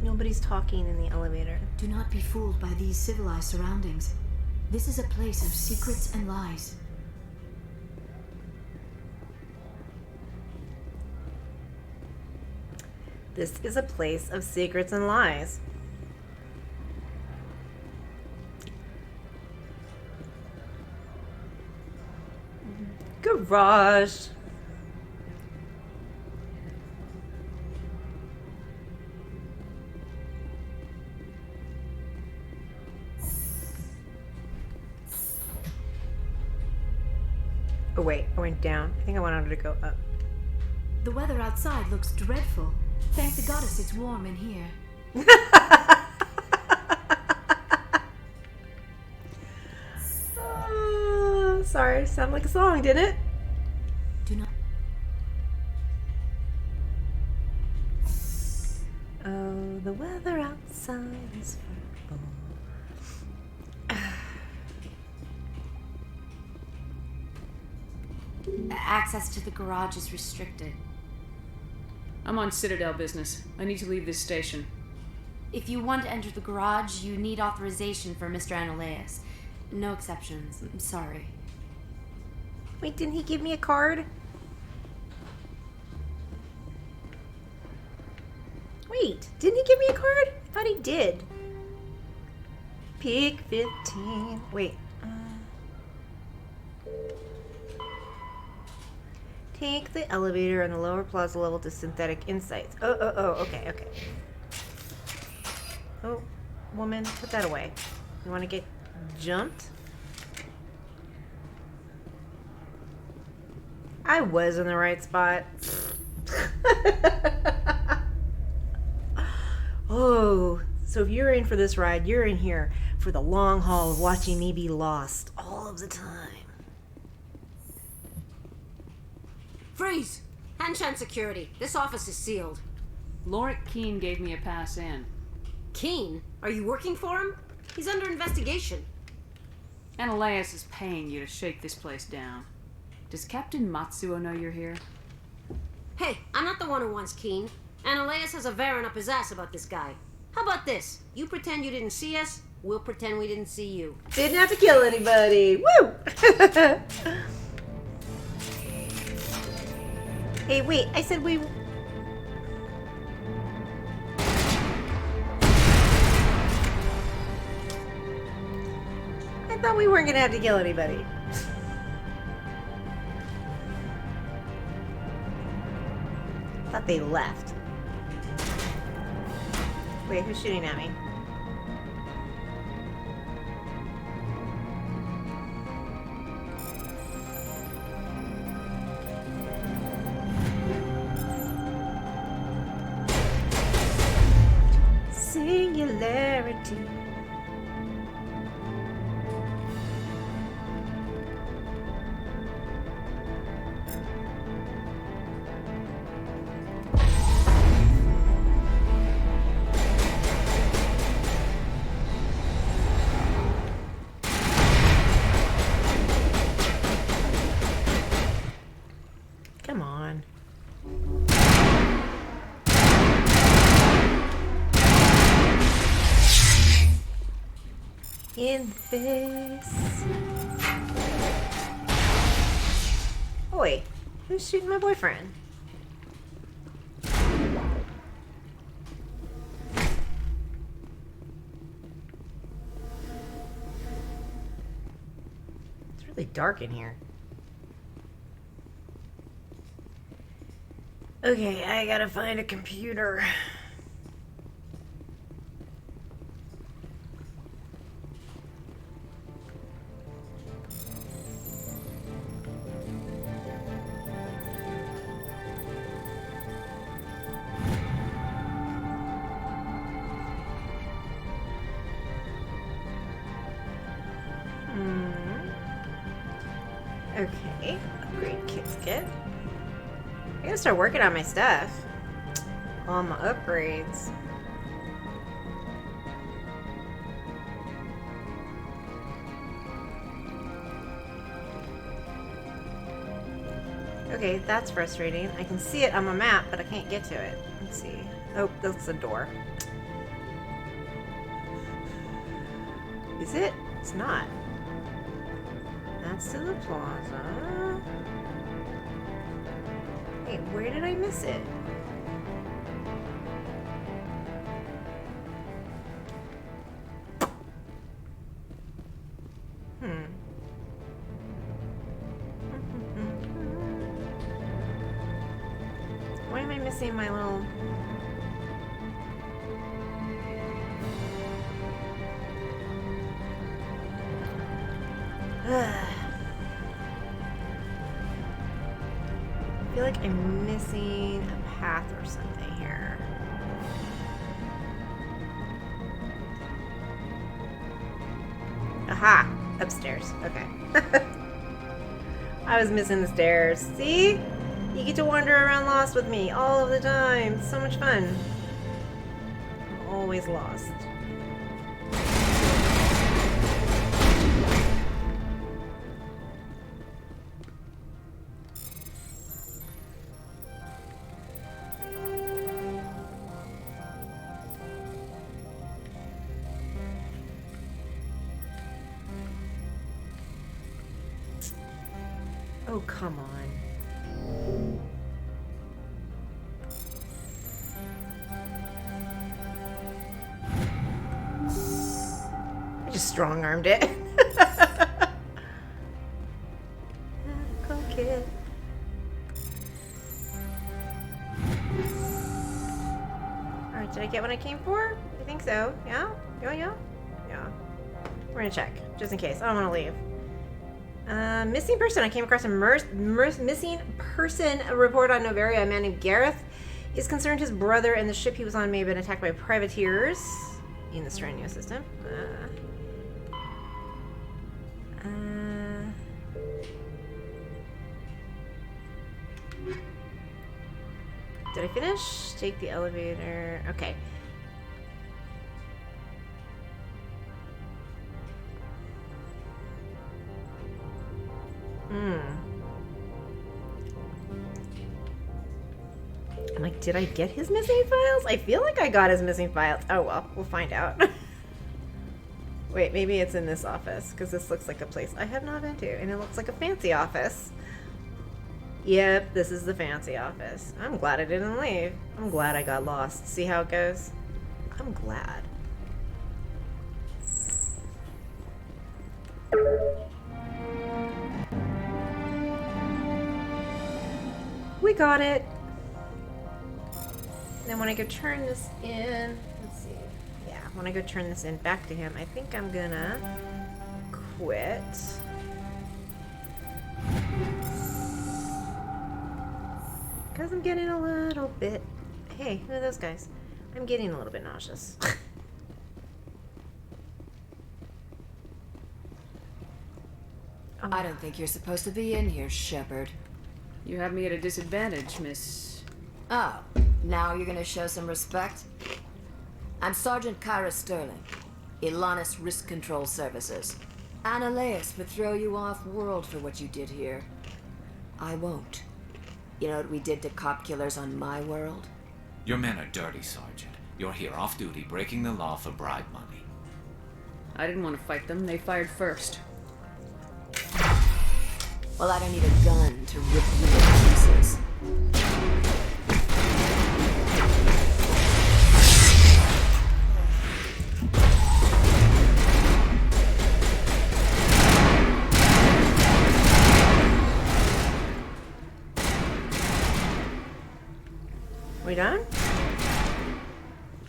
Nobody's talking in the elevator. Do not be fooled by these civilized surroundings. This is a place of secrets and lies. This is a place of secrets and lies. Garage. Oh wait, I went down. I think I wanted to go up. The weather outside looks dreadful. Thank the goddess it's warm in here. Sorry, sounded like a song, didn't it? Do not. Oh, the weather outside is Access to the garage is restricted. I'm on Citadel business. I need to leave this station. If you want to enter the garage, you need authorization for Mr. Anolaus. No exceptions. I'm sorry. Wait, didn't he give me a card? Wait, didn't he give me a card? I thought he did. Peak 15. Wait. Take the elevator on the lower plaza level to Synthetic Insights. Oh, okay. Oh, woman, put that away. You want to get jumped? I was in the right spot. Oh, so if you're in for this ride, you're in here for the long haul of watching me be lost all of the time. Freeze! Hanshan security. This office is sealed. Lorik Keene gave me a pass in. Keene? Are you working for him? He's under investigation. Ananias is paying you to shake this place down. Does Captain Matsuo know you're here? Hey, I'm not the one who wants Keene. Ananias has a Varen up his ass about this guy. How about this? You pretend you didn't see us, we'll pretend we didn't see you. Didn't have to kill anybody. Woo! Hey, wait, I said we... I thought we weren't gonna have to kill anybody. I thought they left. Wait, who's shooting at me? Singularity. Come on. In the face. Oh wait, who's shooting my boyfriend? It's really dark in here. Okay, I gotta find a computer. Okay, upgrade kits kit. I gotta start working on my stuff. All my upgrades. Okay, that's frustrating. I can see it on my map, but I can't get to it. Let's see. Oh, that's the door. Is it? It's not. That's to the plaza. Wait, where did I miss it? Why am I missing my little... I feel like I'm missing a path or something here. Aha! Upstairs. Okay. I was missing the stairs. See? You get to wander around lost with me all of the time. It's so much fun. I'm always lost. Oh, come on. I just strong-armed it. Okay. Alright, did I get what I came for? I think so. Yeah? Yeah. We're gonna check, just in case. I don't want to leave. Missing person. I came across a missing person report on Noveria. A man named Gareth is concerned his brother and the ship he was on may have been attacked by privateers in the Stranio system. Did I finish? Take the elevator. Okay. I'm like, did I get his missing files? I feel like I got his missing files. Oh well, we'll find out. Wait, maybe it's in this office, because this looks like a place I have not been to, and it looks like a fancy office. Yep, this is the fancy office. I'm glad I didn't leave. I'm glad I got lost. See how it goes? I'm glad. We got it. Then when I go turn this in, let's see. Yeah, when I go turn this in back to him, I think I'm gonna quit. Because I'm getting a little bit... Hey, who are those guys? I'm getting a little bit nauseous. I don't think you're supposed to be in here, Shepard. You have me at a disadvantage, Miss... Oh, now you're gonna show some respect? I'm Sergeant Kyra Sterling, Ilanis Risk Control Services. Annaleus would throw you off world for what you did here. I won't. You know what we did to cop killers on my world? Your men are dirty, Sergeant. You're here off duty, breaking the law for bribe money. I didn't want to fight them. They fired first. Well, I don't need a gun to rip you to pieces. We done?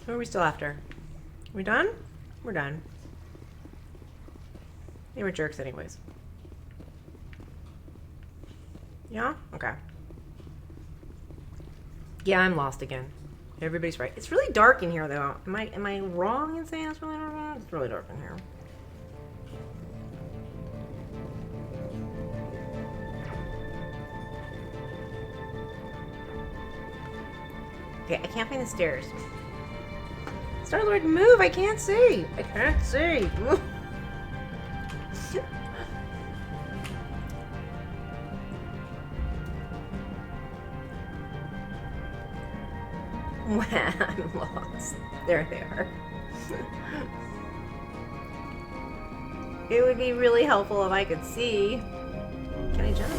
Who are we still after? We done? We're done. They were jerks anyways. Yeah? Okay. Yeah, I'm lost again. Everybody's right. It's really dark in here though. Am I wrong in saying it's really dark? It's really dark in here. Okay, I can't find the stairs. Star-Lord, move! I can't see! I can't see! I'm lost. There they are. It would be really helpful if I could see. Can I jump?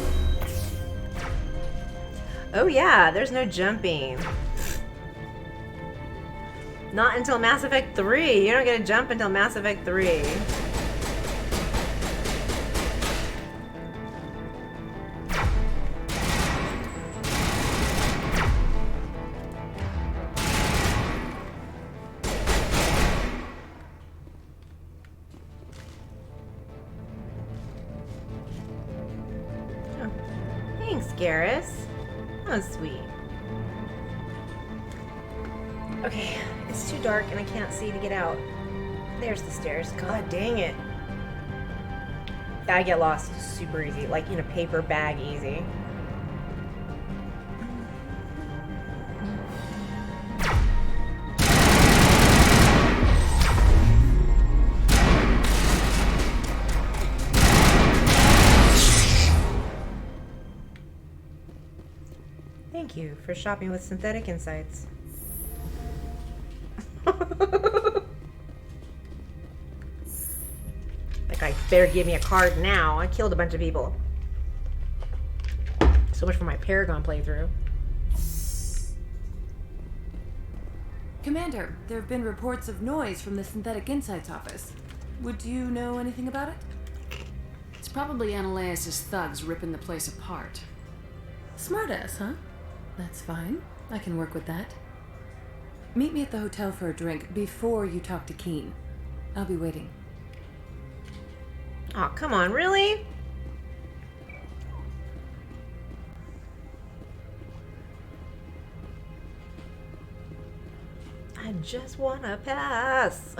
Oh yeah, there's no jumping. Not until Mass Effect 3. You don't get to jump until Mass Effect 3. Oh. Thanks, Garrus. That was sweet. Okay, it's too dark and I can't see to get out. There's the stairs. God dang it. I get lost super easy, like in a paper bag easy. Thank you for shopping with Synthetic Insights. That guy better give me a card now. I killed a bunch of people. So much for my Paragon playthrough. Commander, there have been reports of noise from the Synthetic Insights office. Would you know anything about it? It's probably Annaleus' thugs ripping the place apart. Smartass, huh? That's fine. I can work with that. Meet me at the hotel for a drink before you talk to Keen. I'll be waiting. Oh, come on, really? I just want to pass.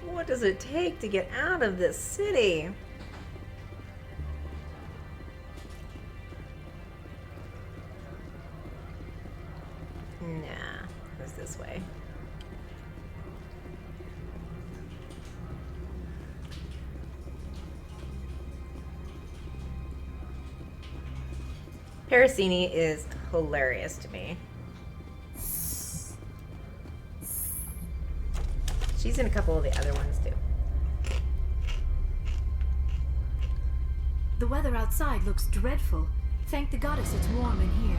What does it take to get out of this city? Nah, goes this way. Parasini is hilarious to me. She's in a couple of the other ones too. The weather outside looks dreadful. Thank the goddess it's warm in here.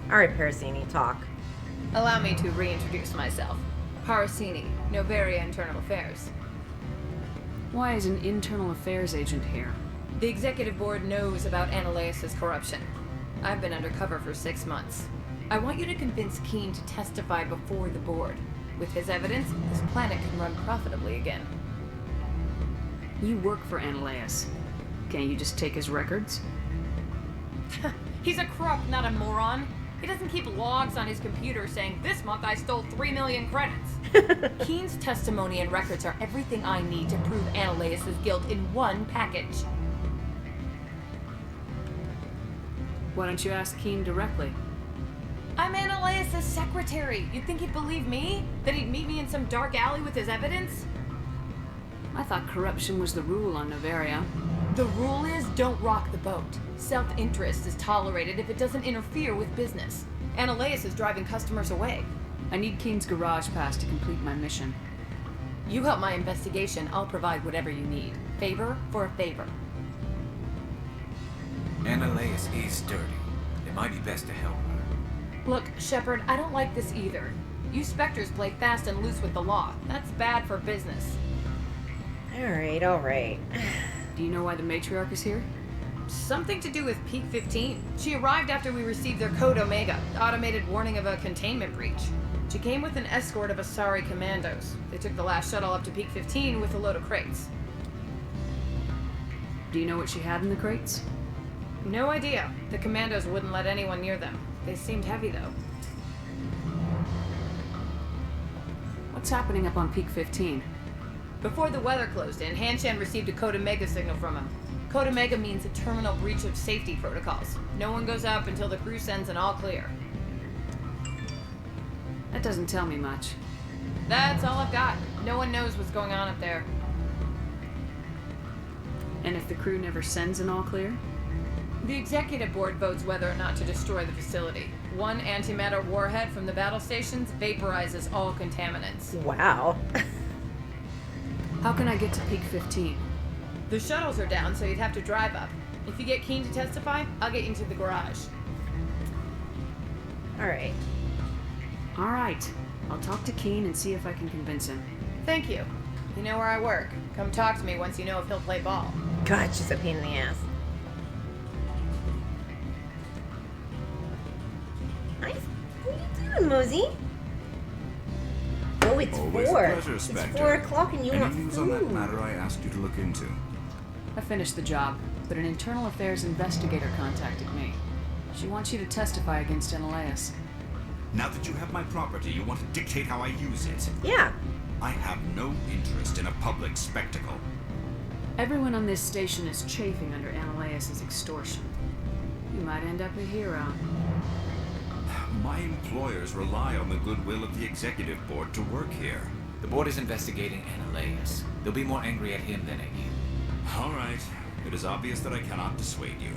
All right, Parasini, talk. Allow me to reintroduce myself. Parasini, Novaria Internal Affairs. Why is an internal affairs agent here? The executive board knows about Ananias' corruption. I've been undercover for 6 months. I want you to convince Keen to testify before the board. With his evidence, this planet can run profitably again. You work for Ananias. Can't you just take his records? He's a crook, not a moron. He doesn't keep logs on his computer saying, "This month I stole 3 million credits." Keen's testimony and records are everything I need to prove Ananias' guilt in one package. Why don't you ask Keen directly? I'm Ananias' secretary. You'd think he'd believe me? That he'd meet me in some dark alley with his evidence? I thought corruption was the rule on Novaria. The rule is don't rock the boat. Self-interest is tolerated if it doesn't interfere with business. Ananias is driving customers away. I need Keen's garage pass to complete my mission. You help my investigation, I'll provide whatever you need. Favor for a favor. Ananias is dirty. It might be best to help her. Look, Shepard, I don't like this either. You Spectres play fast and loose with the law. That's bad for business. Alright, alright. Do you know why the matriarch is here? Something to do with Peak 15. She arrived after we received their Code Omega, automated warning of a containment breach. She came with an escort of Asari commandos. They took the last shuttle up to Peak 15 with a load of crates. Do you know what she had in the crates? No idea. The commandos wouldn't let anyone near them. They seemed heavy, though. What's happening up on Peak 15? Before the weather closed in, Hanshan received a Code Omega signal from him. Code Omega means a terminal breach of safety protocols. No one goes up until the crew sends an all clear. That doesn't tell me much. That's all I've got. No one knows what's going on up there. And if the crew never sends an all clear? The executive board votes whether or not to destroy the facility. One antimatter warhead from the battle stations vaporizes all contaminants. Wow. How can I get to Peak 15? The shuttles are down, so you'd have to drive up. If you get Keen to testify, I'll get you into the garage. Alright. Alright. I'll talk to Keen and see if I can convince him. Thank you. You know where I work. Come talk to me once you know if he'll play ball. God, she's a pain in the ass. Nice. What are you doing, Mosey? Oh, it's Always 4. a pleasure, It's Spectre. 4 o'clock and you Any want news food. on that matter I asked you to look into? I finished the job, but an internal affairs investigator contacted me. She wants you to testify against Ananias. Now that you have my property, you want to dictate how I use it? Yeah. I have no interest in a public spectacle. Everyone on this station is chafing under Ananias' extortion. You might end up a hero. My employers rely on the goodwill of the executive board to work here. The board is investigating Ananias. They'll be more angry at him than at you. All right. It is obvious that I cannot dissuade you.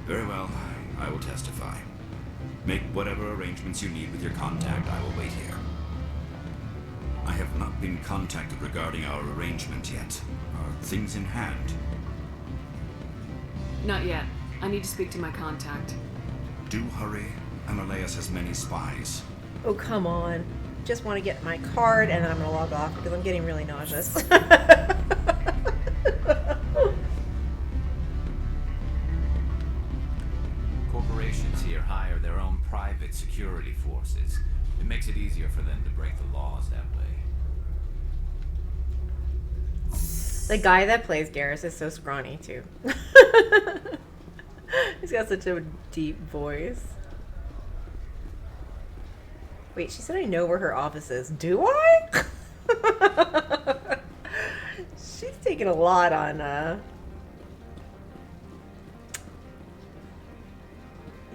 Very well. I will testify. Make whatever arrangements you need with your contact. I will wait here. I have not been contacted regarding our arrangement yet. Are things in hand? Not yet. I need to speak to my contact. Do hurry. Ananias has many spies. Oh, come on. Just want to get my card and then I'm going to log off because I'm getting really nauseous. Corporations here hire their own private security forces. It makes it easier for them to break the laws that way. The guy that plays Garrus is so scrawny, too. He's got such a deep voice. Wait, she said I know where her office is. Do I? She's taking a lot on,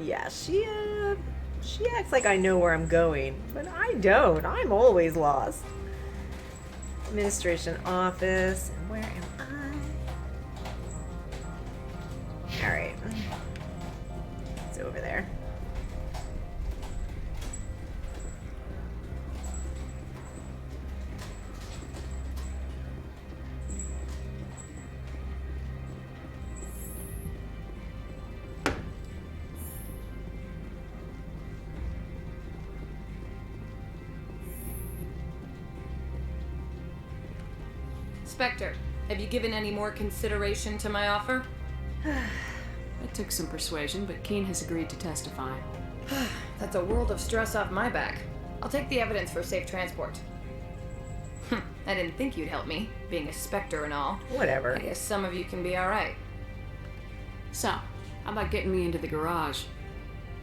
yeah, she acts like I know where I'm going, but I don't. I'm always lost. Administration office. And where am I? Alright. It's over there. Spectre, have you given any more consideration to my offer? It took some persuasion, but Keen has agreed to testify. That's a world of stress off my back. I'll take the evidence for safe transport. I didn't think you'd help me, being a Spectre and all. Whatever. I guess some of you can be alright. So, how about getting me into the garage?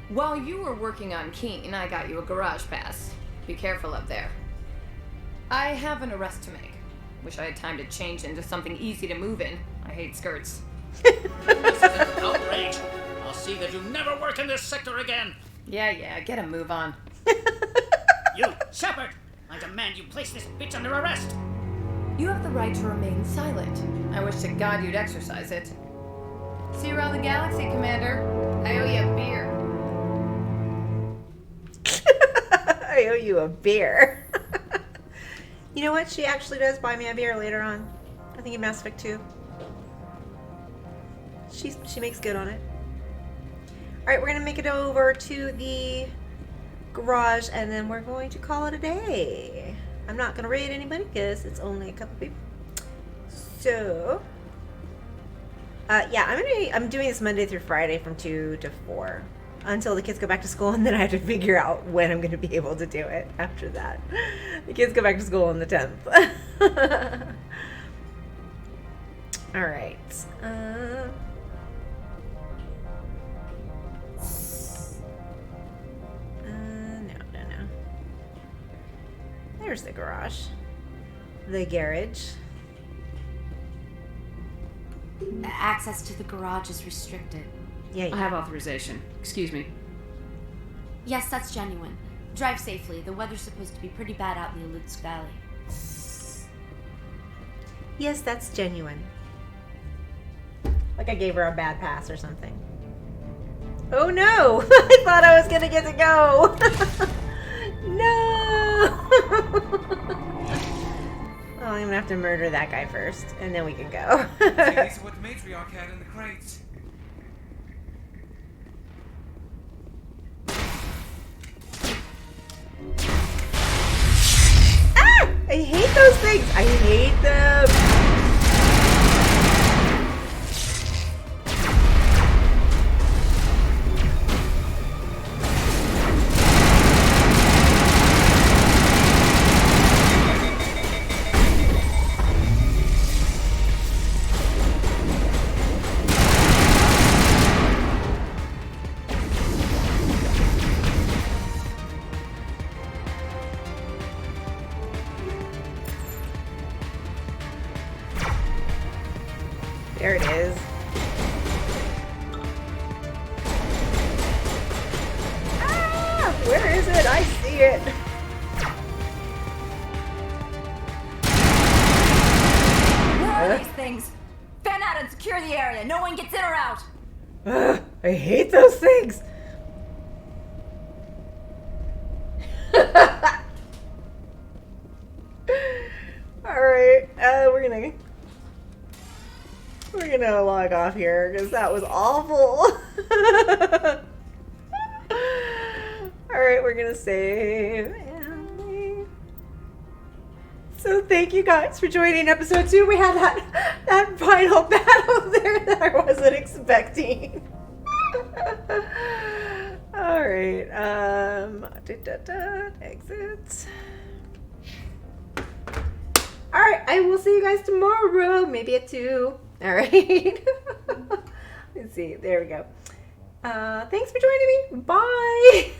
While you were working on Keen, I got you a garage pass. Be careful up there. I have an arrest to make. Wish I had time to change into something easy to move in. I hate skirts. This is an outrage. I'll see that you never work in this sector again. Yeah, get a move on. You, Shepard! I demand you place this bitch under arrest. You have the right to remain silent. I wish to God you'd exercise it. See you around the galaxy, Commander. I owe you a beer. I owe you a beer. You know what? She actually does buy me a beer later on. I think in Mass Effect 2. She makes good on it. Alright, we're going to make it over to the garage and then we're going to call it a day. I'm not going to raid anybody because it's only a couple people. So, yeah, I'm doing this Monday through Friday from 2 to 4 until the kids go back to school, and then I have to figure out when I'm going to be able to do it after that. The kids go back to school on the 10th. All right. No. There's the garage. The garage. Access to the garage is restricted. Yeah. I have authorization. Excuse me. Yes, that's genuine. Drive safely. The weather's supposed to be pretty bad out in the Alutsk Valley. Yes, that's genuine. Like I gave her a bad pass or something. Oh no! I thought I was gonna get to go! No! Oh, I'm gonna have to murder that guy first, and then we can go. See, these are what the matriarch had in the crates. Ah! I hate those things! I hate them! There it is. Ah! Where is it? I see it. Where are these things? Fan out and secure the area. No one gets in or out. Ugh, I hate those things. Alright, we're gonna log off here because that was awful. Alright, we're gonna save and leave. So thank you guys for joining episode 2. We had that final battle there that I wasn't expecting. Alright, exit. Alright, I will see you guys tomorrow, maybe at 2. Alright. Let's see, there we go. Thanks for joining me. Bye.